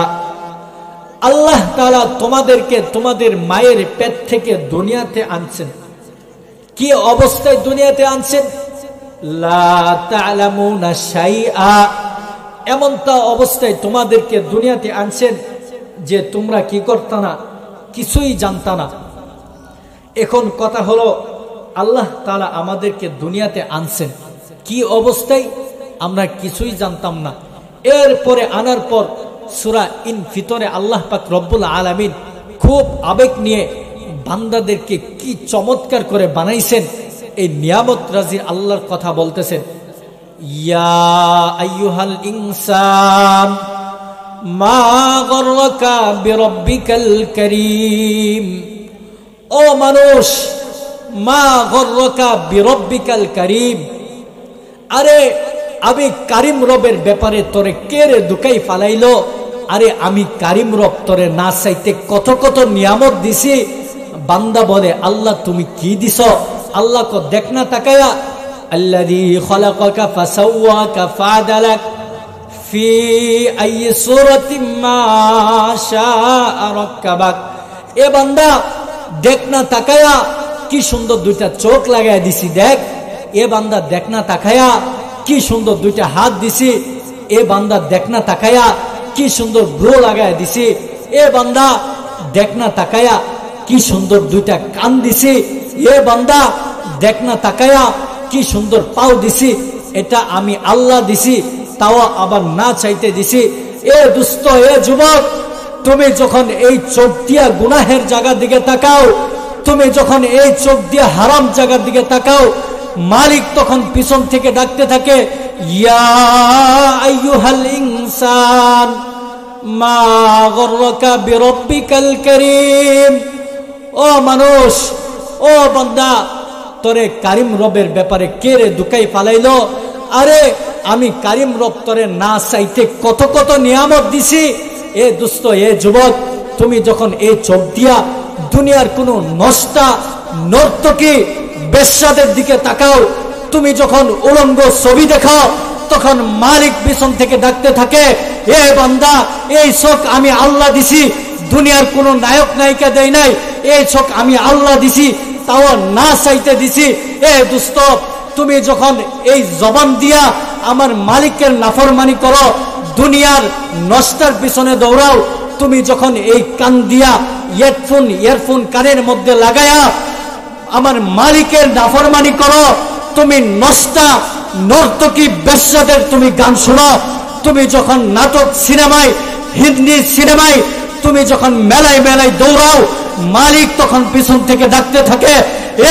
আল্লাহ তাআলা তোমাদেরকে তোমাদের মায়ের পেট থেকে দুনিয়াতে আনছেন। কি অবস্থায় দুনিয়াতে আনছেন? লা তা'লামুনা শাইআ, এমনটা অবস্থায় তোমাদেরকে দুনিয়াতে আনছেন যে তোমরা কি করতা না, কিছুই জানতা না। এখন কথা হলো আল্লাহ তাআলা আমাদেরকে দুনিয়াতে আনছেন কি অবস্থায়? আমরা কিছুই জানতাম না। এরপরে আনার পর সূরা ইনফিতরে আল্লাহ পাক রব্বুল আলামিন খুব আবেগ নিয়ে বান্দাদেরকে কি চমৎকার করে বানাইছেন, এই নিয়ামত রাজি আল্লাহর কথা বলতেছেন। ইয়া আইয়ুহাল ইনসান মা গররাকা বিরব্বিকাল কারীম, ও মানুষ, মা গররাকা বিরব্বিকাল কারীম, আরে আমি কারিম রবের ব্যাপারে তোরে কে রে দুকাই ফালাইলো? আরে আমি কারিম রব তোরে না চাইতে কত কত নিয়ামত দিছি। বান্দা বলে আল্লাহ তুমি কি দিছ? আল্লাহ কো দেখ না তাকায়া, আল্লাযী খালাকাকা ফাসাওয়াকা ফাআদালাক ফি আইয়ি সূরাতিন মা শাআ রাক্কাবাক, এ বান্দা দেখ না তাকায়া কি সুন্দর দুইটা চোখ লাগায় দিছি, দেখ। এ বান্দা দেখ না তাকায়া কি সুন্দর দুইটা হাত দিছি। এ বান্দা দেখ না তাকায়া কি সুন্দর ভ্রু লাগায় দিছি। এ বান্দা দেখ না তাকায়া কি সুন্দর দুইটা কান দিছি। এ বান্দা দেখ না তাকায়া কি সুন্দর পাও দিছি। এটা আমি আল্লাহ দিছি, তাও আবার না চাইতে দিছি। এ দুস্থ, এ যুবক, তুমি যখন এই চোখ দিয়া গুনাহের জায়গার দিকে তাকাও, তুমি যখন এই চোখ দিয়া হারাম জায়গার দিকে তাকাও, মালিক তখন পিছন থেকে ডাকতে থাকে ইয়া আইয়ুহাল ইনসান মা গররাকা বিরব্বিকাল কারীম, ও মানুষ, ও বান্দা, তোরে কারিম রবের ব্যাপারে কে রে দুকাই ফালাইলো? আরে আমি কারিম রব তোরে না চাইতে কত কত নিয়ামত দিছি। এ দুস্থ, এ যুবক, তুমি যখন এই চোখ দিয়া দুনিয়ার কোন নষ্টা নর্তকী বেশ্যাদের দিকে তাকাও, তুমি যখন উলঙ্গ ছবি দেখাও, তখন মালিক পিছন থেকে ডাকতে থাকে এ বান্দা, এই চোখ আমি আল্লাহ দিছি, দুনিয়ার কোন নায়ক নায়িকা দেয় নাই। এই চোখ আমি আল্লাহ দিছি, তাও না চাইতে দিছি। এ দুস্থ, তুমি যখন এই জবান দিয়া আমার মালিকের নাফরমানি করো, দুনিয়ার নষ্টার পিছনে দৌড়াও, তুমি যখন এই কান দিয়া ইয়ারফোন কানের মধ্যে লাগায়া আমার মালিকের নাফরমানি করো, তুমি নষ্টা নর্তকী বেশ্যাদের তুমি গান শোনো, তুমি যখন নাটক সিনেমায়, হিন্দি সিনেমায় তুমি যখন মেলায় মেলায় দৌড়াও, মালিক তখন পিছন থেকে ডাকতে থাকে,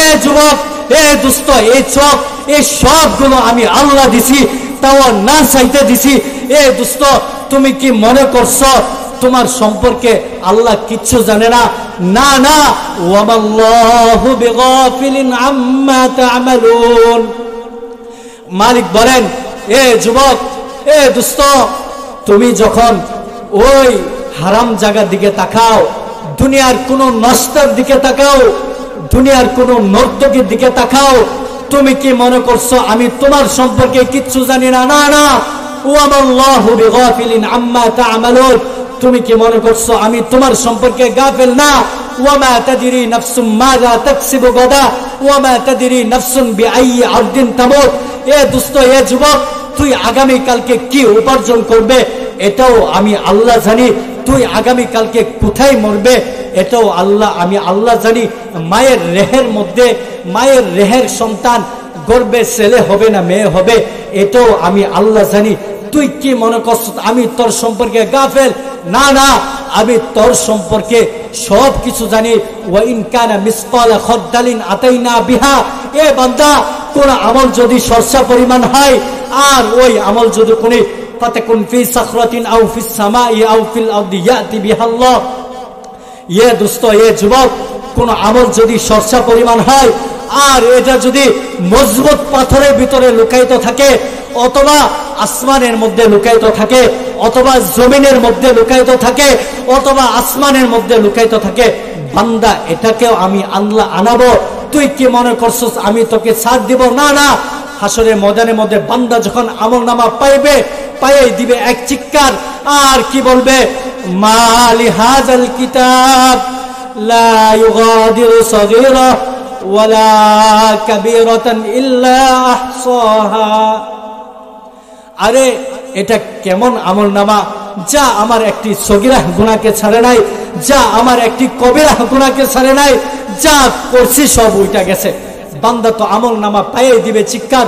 এ যুবক, এ দুস্থ, এই চোখ, এই সবগুলো আমি আল্লাহ দিছি, তাও না চাইতে দিছি। এ দুস্থ, তুমি কি মনে করছো তোমার সম্পর্কে আল্লাহ কিচ্ছু জানে না? না না, ওয়ামাল্লাহু বিগাফিলিন আম্মা তা'মালুন। মালিক বলেন, এ যুবক, এ দুস্থ, তুমি যখন ওই হারাম জায়গার দিকে তাকাও, দুনিয়ার কোন নষ্টের দিকে তাকাও, দুনিয়ার কোন নর্তকীর দিকে তাকাও, তুমি কি মনে করছো আমি তোমার সম্পর্কে কিচ্ছু জানি না? না না, ওয়ামাল্লাহু বিগাফিলিন আম্মা তা'মালুন। তুমি কি মনে করছো আমি তোমার সম্পর্কে গাফিল না? ওয়ামা তাদরি নাফসুম মাযা তাকসিবু গাদা ওয়ামা তাদরি নাফসুন বিআইয়ি আরদিন তামুত। এ দুস্থ, এ যুবক, তুই আগামী কালকে কি উপার্জন করবে এটাও আমি আল্লাহ জানি। তুই আগামী কালকে কোথায় মরবে এটাও আমি আল্লাহ জানি। মায়ের রেহের মধ্যে, মায়ের রেহের সন্তান গর্বে ছেলে হবে না মেয়ে হবে এটাও আমি আল্লাহ জানি। তুই কি মনে করছ আমি তোর সম্পর্কে গাফেল? না না, আমি তোর সম্পর্কে সব কিছু জানি। ওয়া ইন কানা মিসকালা খারদালিন আতাইনা বিহা। এ বান্দা, কোন আমল যদি সরষা পরিমাণ হয়, আর ওই আমল যদি কোন ফাতাকুন ফি সাখরাতিন আও ফিস সামাই আও ফিল আরদি ইয়াতি বিহাল্লাহ। এ দোস্ত, এ যুবক, কোন আমল যদি সরষা পরিমাণ হয়, আর এটা যদি মজবুত পাথরের ভিতরে লুকায়িত থাকে, অথবা আসমানের মধ্যে লুকায়িত থাকে, অথবা জমিনের মধ্যে লুকায়িত থাকে, অথবা আসমানের মধ্যে লুকায়িত থাকে, বান্দা এটাকেও আমি আল্লাহ আনাবো। তুই কি মনে করছস আমি তোকে ছাড় দিব? না না, হাসরের ময়দানের মধ্যে বান্দা যখন আমলনামা পাইবে, পাইয়ে দিবে এক চিৎকার, আর কি বলবে? মালি হাযাল কিতাব লা ইউগাদিরু সগীরা ওয়ালা কাবীরাতান ইল্লা আহসাহা। আরে এটা কেমন আমলনামা যা আমার একটি সগীরা গুনাহকে ছাড়ে নাই, যা আমার একটি কবিরা গুনাহকে ছাড়ে নাই, যা করছি সব উল্টা গেছে। বান্দা তো আমলনামা পাইয়ে দিবে চিৎকার,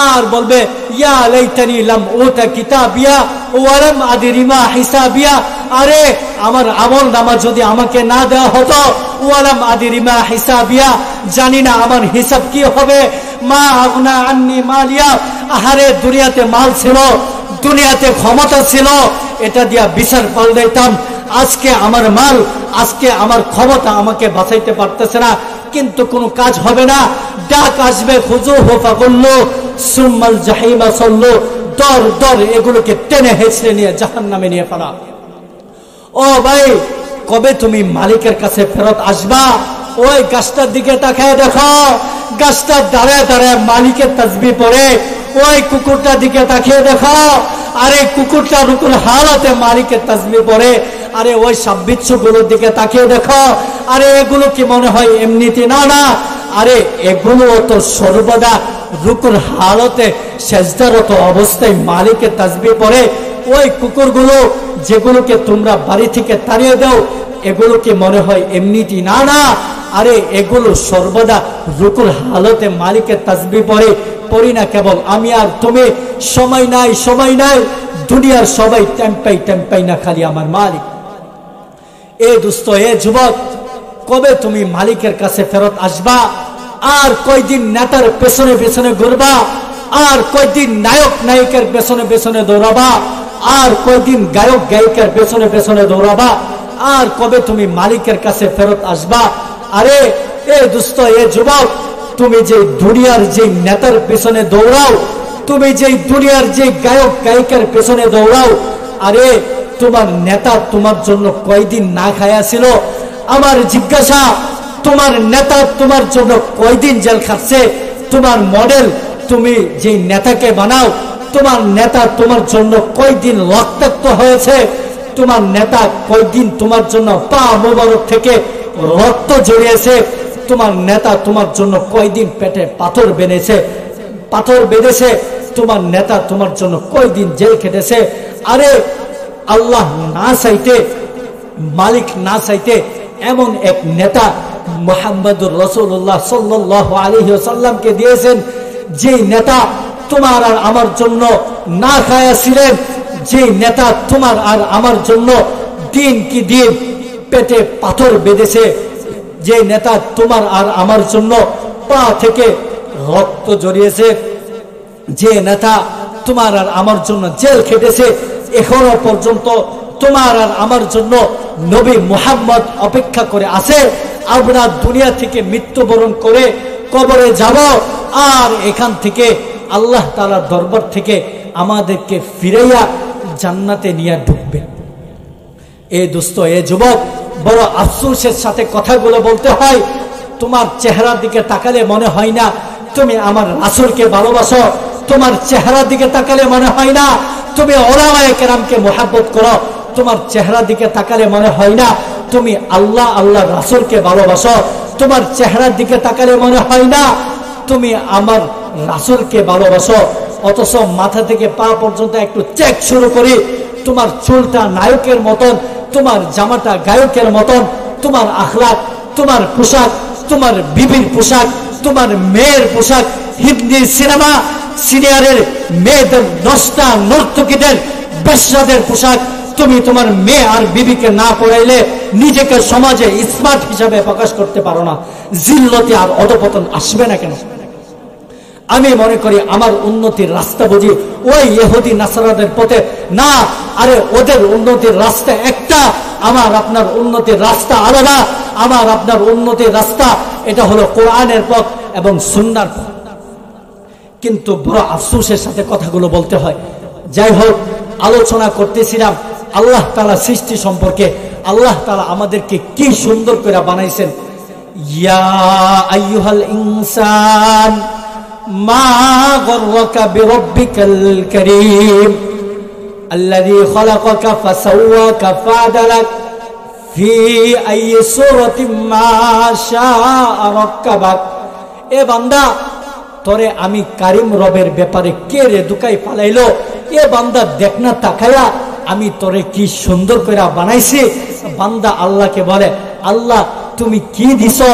আর বলবে ইয়া লাইতানি লাম উতা কিতাবিয়া ওয়া লাম আদরি মা হিসাবিয়া। আরে আমার আমলনামা যদি আমাকে না দেওয়া হতো, ওয়া লাম আদরি মা হিসাবিয়া, জানি না আমার হিসাব কি হবে। মা আগনা আন্নি মালিয়া। আহারে দুনিয়াতে মাল ছিল, দুনিয়াতে ক্ষমতা ছিল, এটা দিয়া বিচার পাল্টাইতাম। আজকে আমার মাল, আজকে আমার ক্ষমতা আমাকে বাঁচাইতে পারতেছে না, কিন্তু কোনো কাজ হবে না। ডাক আসবে, খুযুহু ফাগুল্লু সুম্মাল জাহিমা সাল্লু। দর দর এগুলোকে টেনে হেঁচড়ে নিয়ে জাহান্নামে নিয়ে ফেলা। ও ভাই, কবে তুমি মালিকের কাছে ফেরত আসবা? ওই গাছটার দিকে তাকায় দেখো, গাছটার দাঁড়ায় দাঁড়ায় মালিকের তাসবিহ পড়ে। ওই কুকুরটার দিকে তাকিয়ে দেখো, আরে কুকুরটা রুকুর হালতে মালিকের তাসবিহ পড়ে। আরে ওই সাববিচ্ছুগুলোর দিকে তাকিয়ে দেখো, আরে এগুলো কি মনে হয় এমনিতে? না না, আরে এগুলো তো সর্বদা রুকুর হালতে সেজদারত অবস্থায় মালিকের তাসবিহ পড়ে। ওই কুকুরগুলো যেগুলোকে তোমরা বাড়ি থেকে তাড়িয়ে দাও, এগুলো কি মনে হয় এমনিতে? না না, আরে এগুলো সর্বদা রুকুর হালতে মালিকের তাসবিহ পড়ি না কেবল আমি আর তুমি। সময় নাই, সময় নাই, দুনিয়ার সবাই টেম্পাই না, খালি আমার মালিক। এ দোস্ত, এ যুবক, কবে তুমি মালিকের কাছে ফেরত আসবা? আর কয়দিন নেতার পেছনে পেছনে ঘুরবা? আর কয়দিন নায়ক নায়িকার পেছনে পেছনে দৌড়াবা? আর কয়দিন গায়ক গায়িকার পেছনে পেছনে দৌড়াবা? আর কবে তুমি মালিকের কাছে ফেরত আসবা? আরে এ দোস্ত, এ যুবক, তুমি যে দুনিয়ার যে নেতার পেছনে দৌড়াও, তুমি যে দুনিয়ার যে গায়ক গায়িকার পেছনে দৌড়াও, আরে তোমার নেতা তোমার জন্য কয়দিন না খায়া ছিল? আমার জিজ্ঞাসা, তোমার নেতা তোমার জন্য কয়দিন জেল খাচ্ছে? তোমার মডেল, তুমি যে নেতাকে বানাও, তোমার নেতা তোমার জন্য কয়দিন রক্তাক্ত হয়েছে? তোমার নেতা কয়দিন তোমার জন্য পা মোবারক থেকে রক্ত জড়িয়েছে? তোমার নেতা তোমার জন্য কয়দিন পেটে পাথর বেঁধেছে? তোমার নেতা তোমার জন্য কয়দিন জেল খেটেছে? আরে আল্লাহ না চাইতে, মালিক না চাইতে এমন এক নেতা মুহাম্মদুর রাসূলুল্লাহ সাল্লাল্লাহু আলাইহি ওয়াসাল্লামকে দিয়েছেন, যে নেতা তোমার আর আমার জন্য না খায়া ছিলেন, যে নেতা তোমার আর আমার জন্য দিন কি দিন পেটে পাথর বেঁধেছে, যে নেতা তোমার আর আমার জন্য পা থেকে রক্ত জড়িয়েছে, যে নেতা তোমার আর আমার জন্য জেল খেটেছে, এখনো পর্যন্ত তোমার আর আমার জন্য নবী মুহাম্মদ অপেক্ষা করে আছে। আমরা দুনিয়া থেকে মৃত্যুবরণ করে কবরে যাব, আর এখান থেকে আল্লাহ তাআলার দরবার থেকে আমাদেরকে ফিরাইয়া জান্নাতে নিয়ে ঢুকবে। এ দোস্ত, এ যুবক, বড় আফসোসের সাথে কথাগুলো বলতে হয়। তোমার চেহারার দিকে তাকালে মনে হয় না তুমি আমার রাসূলকে ভালোবাসো, তোমার চেহারার দিকে তাকালে মনে হয় না তুমি উলামায়ে কেরামকে মুহাব্বত করো, তোমার চেহারার দিকে তাকালে মনে হয় না তুমি আল্লাহ আল্লাহ রাসূলকে ভালোবাসো, তোমার চেহারার দিকে তাকালে মনে হয় না তুমি আমার রাসূলকে ভালোবাসো। অথচ মাথা থেকে পা পর্যন্ত একটু চেক শুরু করি, তোমার চুলটা নায়কের মতন, তোমার জামাটা গায়কের মতন, তোমার আখলাক, তোমার পোশাক, তোমার বিবির পোশাক, তোমার মেয়ের পোশাক, হিন্দি সিনেমা সিরিয়ালের মেয়েদের নষ্টা নর্তকীদের বেশ্যাদের পোশাক, তুমি তোমার মেয়ে আর বিবিকে না পড়াইলে নিজেকে সমাজে স্মার্ট হিসাবে প্রকাশ করতে পারো না। জিল্লতে আর অধপতন আসবে না কেন? আমি মনে করি আমার উন্নতির রাস্তা বুঝি ওই ইহুদি নাসারাদের পথে না, আরে ওদের উন্নতির রাস্তা একটা, আমার আপনার উন্নতির রাস্তা আলাদা। আমার আপনার উন্নতির রাস্তা এটা হলো কোরআনের পথ এবং সুন্নাহর পথ। কিন্তু বড় আফসোসের সাথে কথাগুলো বলতে হয়। যাই হোক, আলোচনা করতেছিলাম আল্লাহ তাআলা সৃষ্টি সম্পর্কে। আল্লাহ তাআলা আমাদেরকে কি সুন্দর করে বানাইছেন। ইয়া আইয়ুহাল ইনসান মা গররাকা বিরব্বিকাল কারীম আল্লাযী খালাকাকা ফাসাওয়াকা ফাআদালাক ফি আইয়ি সূরাতিন মা শাআ রাক্কাবাক। এ বান্দা, তোরে আমি কারিম রবের ব্যাপারে কে রে দুকাই ফালাইলো? এ বান্দা, দেখ না তাকায়া আমি তোরে কি সুন্দর করে বানাইছি। বান্দা আল্লাহকে বলে, আল্লাহ তুমি কি দিছো?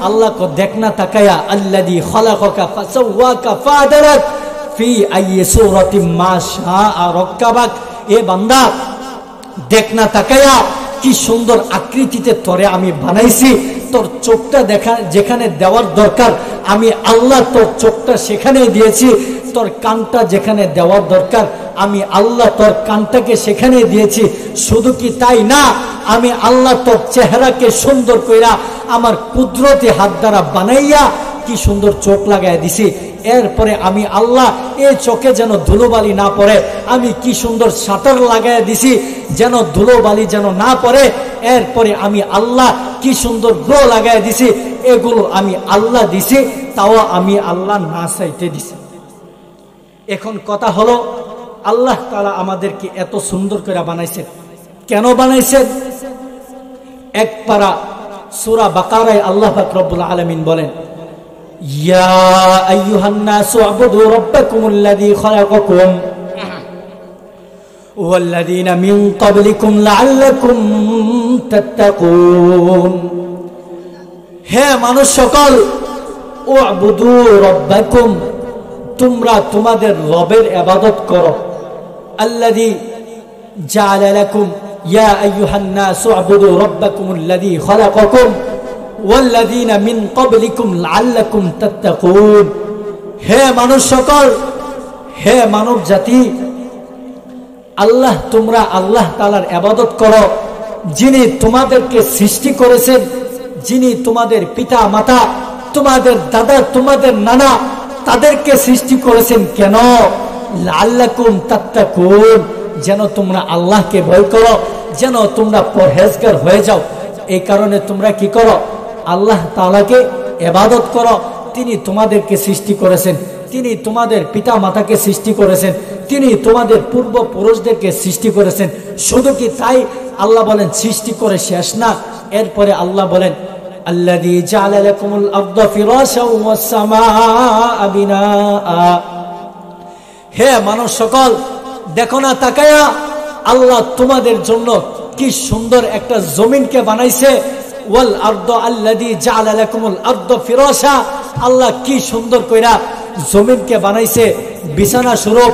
আল্লাহ কো দেখ না তাকায়া, আল্লাযী খালাকাকা ফাসাওয়াকা ফাআদালাক ফি আইয়ি সূরাতিন মা শাআ রাক্কাবাক। এ বান্দা, দেখ না তাকায়া কি সুন্দর আকৃতিতে তোরে আমি বানাইছি। তোর চোখটা দেখা যেখানে দেওয়ার দরকার আমি আল্লাহ তোর চোখটা সেখানে দিয়েছি, তোর কানটা যেখানে দেওয়ার দরকার আমি আল্লাহ তোর কানটাকে সেখানে দিয়েছি। শুধু কি তাই না, আমি আল্লাহ তোর চেহারাকে সুন্দর কইরা আমার কুদরতি হাত দ্বারা বানাইয়া কি সুন্দর চোখ লাগাই দিছি। এরপরে আমি আল্লাহ এই চোখে যেন ধুলোবালি না পড়ে আমি কি সুন্দর শাটার লাগাই দিছি যেন ধুলোবালি যেন না পড়ে। এরপরে আমি আল্লাহ কি সুন্দর গ্লো লাগাই দিছি। এগুলো আমি আল্লাহ দিছি, তাও আমি আল্লাহ না চাইতে দিছি। এখন কথা হলো, আল্লাহ তাআলা আমাদেরকে এত সুন্দর করে বানাইছেন, কেন বানাইছেন? এক পারা সূরা বাকারায় আল্লাহ পাক রব্বুল আলামিন বলেন, ইয়া আইয়ুহান নাসু আবুদু রাব্বাকুমুল্লাযী খালাকাকুম ওয়াল্লাযীনা মিন ক্বাবলিকুম লাআল্লাকুম তাত্তাকুন। হে মানুষ সকল, উবুদু রাব্বাকুম, তোমরা তোমাদের রবের ইবাদত করো। আল্লাযী জাআলা লাকুম, ইয়া আইয়ুহান নাসু আবুদু রাব্বাকুমুল্লাযী খালাকাকুম ওয়াল্লাযীনা মিন ক্বাবলিকুম লাআল্লাকুম তাত্তাকুন। হে মানুষ সকল, হে মানব জাতি, আল্লাহ তোমরা আল্লাহ তাআলার ইবাদত করো, যিনি তোমাদেরকে সৃষ্টি করেছেন, যিনি তোমাদের পিতা মাতা, তোমাদের দাদা, তোমাদের নানা, তাদেরকে সৃষ্টি করেছেন। কেন? লাআল্লাকুম তাত্তাকুন, যেন তোমরা আল্লাহকে ভয় করো, যেন তোমরা পরহেজগার হয়ে যাও। এই কারণে তোমরা কি করো? আল্লাহ তাআলাকে ইবাদত করো। তিনি তোমাদেরকে সৃষ্টি করেছেন, তিনি তোমাদের পিতা মাতাকে সৃষ্টি করেছেন, তিনি তোমাদের পূর্বপুরুষদেরকে সৃষ্টি করেছেন। শুধু কি তাই? আল্লাহ বলেন সৃষ্টি করে শেষ না। এরপরে আল্লাহ বলেন, আল্লাযী জাআলা লাকুমুল আরদা ফিরাশাও ওয়াস সামাআ বিনাআ। হে মানুষ সকল, দেখো না তাকায়া, আল্লাহ তোমাদের জন্য কি সুন্দর একটা জমিনকে বানাইছে। ওয়াল আরদা আল্লাযী জাআলা লাকুমুল আরদা ফিরাশা, আল্লাহ কি সুন্দর কইরা জমিনকে বানাইছে, বিছানা স্বরূপ।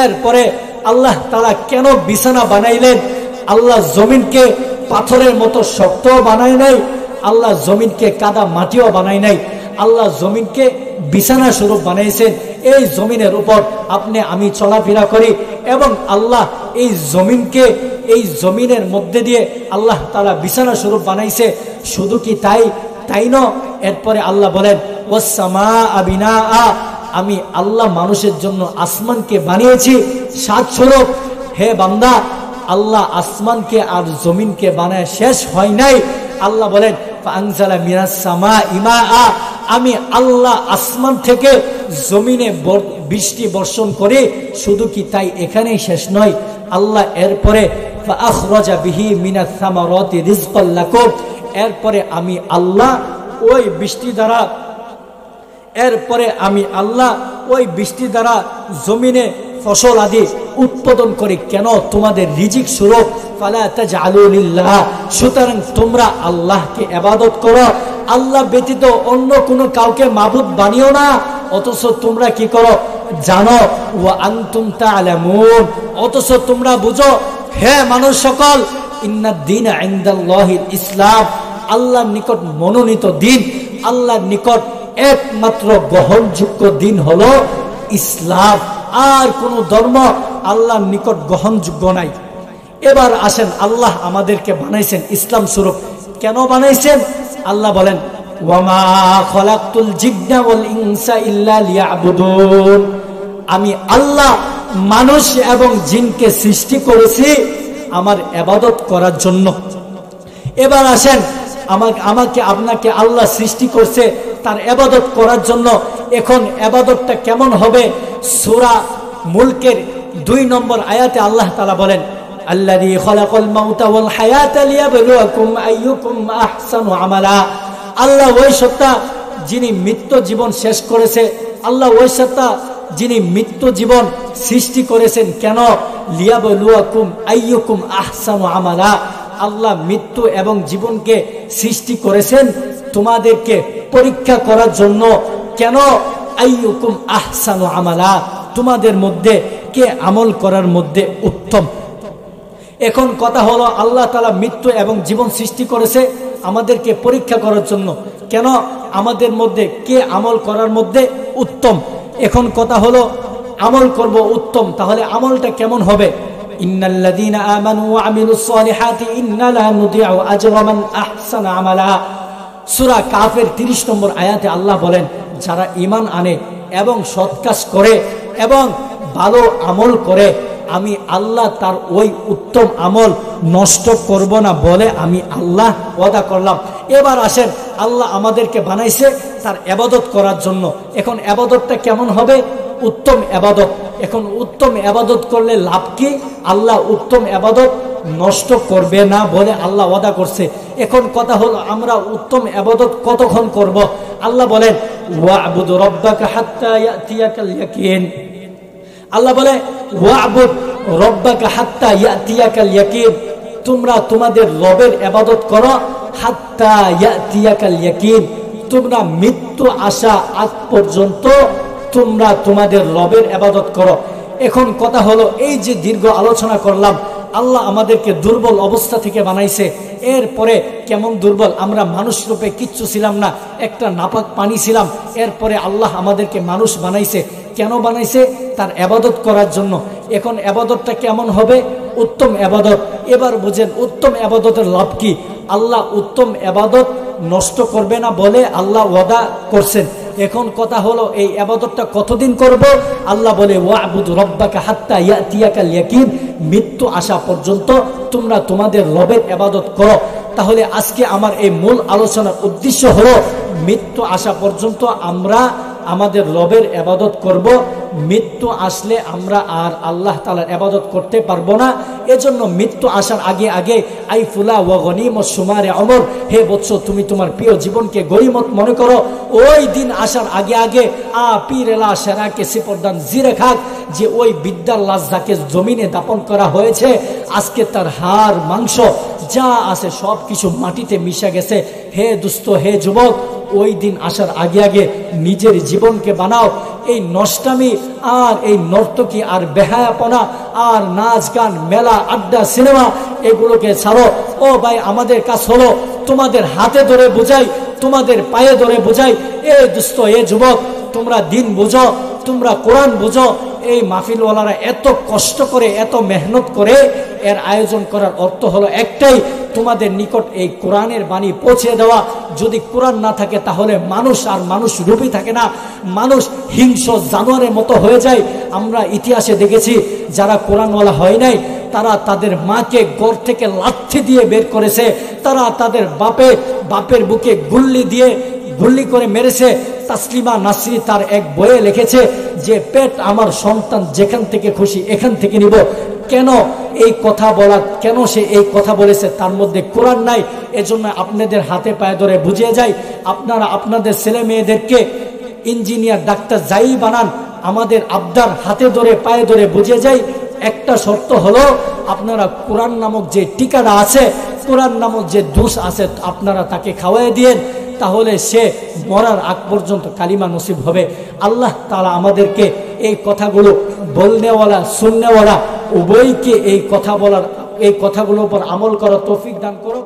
এরপরে আল্লাহ তাআলা কেন বিছানা বানাইলেন? আল্লাহ জমিনকে পাথরের মতো শক্ত বানায় নাই, আল্লাহ জমিনকে কাদা মাটিও বানায় নাই, আল্লাহ জমিনকে বিছানা স্বরূপ বানাইছেন। এই জমিনের উপর আপনি আমি চলাফেরা করি এবং আল্লাহ এই জমিনকে, এই জমিনের মধ্যে দিয়ে আল্লাহ তাআলা বিছানা স্বরূপ বানাইছে। শুধু কি তাই নয়, এরপরে আল্লাহ বলেন ওয়াস-সামাআ বিনাআ, আমি আল্লাহ মানুষের জন্য আসমানকে বানিয়েছি সাত স্বরূপ। হে বান্দা, আল্লাহ আসমানকে আর জমিনকে বানায় শেষ হয় নাই। আল্লাহ বলেন ফাআনজালা মিনাস সামাই মাআ, আমি আল্লাহ আসমান থেকে জমিনে বৃষ্টি বর্ষণ করে। শুধু কি তাই এখানেই শেষ নয়, আল্লাহ এরপরে ফাআখরাজা বিহি মিনাস সামারাতি রিজকাল লাকুম, এরপরে আমি আল্লাহ ওই বৃষ্টি দ্বারা, এরপরে আমি আল্লাহ ওই বৃষ্টি দ্বারা জমিনে ফসল আদি উৎপাদন করে। কেন? তোমাদের রিজিক স্বরূপ। ফালা তাজআলু লিল্লাহ, সুতরাং তোমরা আল্লাহকে ইবাদত করো, আল্লাহ ব্যতীত অন্য কোনো কাউকে মাবুদ বানিও না। অথচ তোমরা কি করো জানো, ওয়া আনতুম তা'লামুন, অথচ তোমরা বুঝো। হে মানুষ সকল, ইন্নাদ দীনা ইনদাল্লাহিল ইসলাম, আল্লাহর নিকট মনোনীত দিন, আল্লাহর নিকট একমাত্র গ্রহণযোগ্য দিন হলো ইসলাম। আর কোন ধর্ম আল্লাহর নিকট গ্রহণযোগ্য নাই। এবার আসেন, আল্লাহ আমাদেরকে বানাইছেন ইসলাম স্বরূপ। কেন বানাইছেন? আল্লাহ বলেন ওয়ামা খলাকতুল জিন্না ওয়াল ইনসা ইল্লা লিয়াবুদুন, আমি আল্লাহ মানুষ এবং জিনকে সৃষ্টি করেছি আমার ইবাদত করার জন্য। এবার আসেন, আমাকে আপনাকে আল্লাহ সৃষ্টি করছে তার ইবাদত করার জন্য। এখন ইবাদতটা কেমন হবে? সূরা মুলকের 2 নম্বর আয়াতে আল্লাহ তাআলা বলেন আল্লাযী খালাকাল মাউতা ওয়াল হায়াতা লিয়াবলুয়াকুম আইয়ুকুম আহসানু আমালা, আল্লাহ ওই সত্তা যিনি মৃত্যু জীবন শেষ করেছে, আল্লাহ ওই সত্তা যিনি মৃত্যু জীবন সৃষ্টি করেছেন। কেন? লিয়াবলুয়াকুম আইয়ুকুম আহসানু আমালা, আল্লাহ মৃত্যু এবং জীবনকে সৃষ্টি করেছেন তোমাদেরকে পরীক্ষা করার জন্য। কেন? আইয়ুকুম আহসানু আমালা, তোমাদের মধ্যে কে আমল করার মধ্যে উত্তম। এখন কথা হলো, আল্লাহ তাআলা মৃত্যু এবং জীবন সৃষ্টি করেছে আমাদেরকে পরীক্ষা করার জন্য। কেন? আমাদের মধ্যে কে আমল করার মধ্যে উত্তম। এখন কথা হলো, আমল করব উত্তম, তাহলে আমলটা কেমন হবে? ইন্নাল্লাযীনা আমানু ওয়া আমিলুস সালিহাতি ইন্না লা নুদিউ আজরা মান আহসানা আমালা, সূরা কাফের 30 নম্বর আয়াতে আল্লাহ বলেন যারা ঈমান আনে এবং সৎ কাজ করে এবং ভালো আমল করে, আমি আল্লাহ তার ওই উত্তম আমল নষ্ট করব না বলে আমি আল্লাহ ওয়াদা করলাম। এবার আসেন, আল্লাহ আমাদেরকে বানাইছে তার ইবাদত করার জন্য। এখন ইবাদতটা কেমন হবে? উত্তম ইবাদত। এখন উত্তম ইবাদত করলে লাভ কি? আল্লাহ উত্তম ইবাদত নষ্ট করবে না বলে আল্লাহ ওয়াদা করছে। এখন কথা হলো, আমরা উত্তম ইবাদত কতক্ষণ করব? আল্লাহ বলেন ওয়া'বুদ রাব্বাকা হাত্তা ইয়াতিয়াকাল ইয়াকিন, আল্লাহ বলে ওয়া'বুদ রাব্বাকা হাত্তা ইয়াতিয়াকাল ইয়াকিন, তোমরা তোমাদের রবের ইবাদত করো হাত্তা ইয়াতিয়াকাল ইয়াকিন, তোমরা মৃত্যু আসা আগ পর্যন্ত তোমরা তোমাদের রবের ইবাদত করো। এখন কথা হলো, এই যে দীর্ঘ আলোচনা করলাম, আল্লাহ আমাদেরকে দুর্বল অবস্থা থেকে বানাইছে। এরপরে কেমন দুর্বল, আমরা মানুষ রূপে কিচ্ছু ছিলাম না, একটা নাপাক পানি ছিলাম। এরপরে আল্লাহ আমাদেরকে মানুষ বানাইছে। কেন বানাইছে? তার ইবাদত করার জন্য। এখন ইবাদতটা কেমন হবে? উত্তম ইবাদত। এবার বুঝেন উত্তম ইবাদতের লাভ কি? আল্লাহ উত্তম ইবাদত নষ্ট করবে না বলে আল্লাহ ওয়াদা করছেন। এখন কথা হলো, এই ইবাদতটা কতদিন করব? আল্লাহ বলে ওয়া'বুদ রাব্বাকা হাত্তা ইয়াতিয়াকাল ইয়াকিন, মৃত্যু আসা পর্যন্ত তোমরা তোমাদের রবের ইবাদত করো। তাহলে আজকে আমার এই মূল আলোচনার উদ্দেশ্য হলো, মৃত্যু আসা পর্যন্ত আমরা আমাদের রবের ইবাদত করব। মৃত্যু আসলে আমরা আর আল্লাহ তাআলার ইবাদত করতে পারবো না। এজন্য মৃত্যু আসার আগে আগে আই ফুলা ওয়া গনিমত সুমারে অমর, হে বৎস তুমি তোমার প্রিয় জীবনকে গনিমত মনে করো। ওই দিন আসার আগে আগে পীরেলা সেরাকে সিপরদান জিরে খাক, যে ওই বিদ্যার লাশ যাকে জমিনে দাপন করা হয়েছে, আজকে তার হাড় মাংস যা আছে সব কিছু মাটিতে মিশে গেছে। হে দুস্থ, হে যুবক, ওই দিন আসার আগে আগে নিজের জীবনকে বানাও। এই নষ্টামি আর এই নর্তকী আর বেহায়াপনা আর নাচ গান মেলা আড্ডা সিনেমা এগুলোকে ছাড়ো। ও ভাই, আমাদের কাজ হলো তোমাদের হাতে ধরে বোঝাই, তোমাদের পায়ে ধরে বোঝাই, এ দুস্থ এ যুবক, তোমরা দিন বুঝো, তোমরা কোরআন বুঝো। এই মাহফিলওয়ালারা এত কষ্ট করে এত মেহনত করে এর আয়োজন করার অর্থ হলো একটাই, তোমাদের নিকট এই কোরআনের বাণী পৌঁছে দেওয়া। যদি কোরআন না থাকে তাহলে মানুষ আর মানুষ রূপী থাকে না, মানুষ হিংস্র জানোয়ারের মতো হয়ে যায়। আমরা ইতিহাসে দেখেছি যারা কোরআনওয়ালা হয় নাই তারা তাদের মাকে ঘর থেকে লাথি দিয়ে বের করেছে, তারা তাদের বাপের বুকে গুল্লি করে মেরেছে। তাসলিমা নাসরি তার এক বইয়ে লিখেছে যে পেট আমার সন্তান যেখান থেকে খুশি এখান থেকে নিব। কেন এই কথা বলা, কেন সে এই কথা বলেছে? তার মধ্যে কোরআন নাই। এজন্য আপনাদের হাতে পায়ে ধরে বুঝিয়ে যায়, আপনারা আপনাদের ছেলে মেয়েদেরকে ইঞ্জিনিয়ার ডাক্তার যাই বানান, আমাদের আবদার হাতে ধরে পায়ে ধরে বুঝিয়ে যায় একটা শর্ত হলো আপনারা কোরআন নামক যে টিকাটা আছে, কোরআন নামক যে দুষ আছে আপনারা তাকে খাওয়াই দিয়েন, তাহলে সে মরার আগ পর্যন্ত কালিমা নসিব হবে। আল্লাহ তাআলা আমাদেরকে এই কথাগুলো বলনেওয়ালা শুননেওয়ালা উভয়কে এই কথাগুলোর উপর আমল করার তৌফিক দান করো।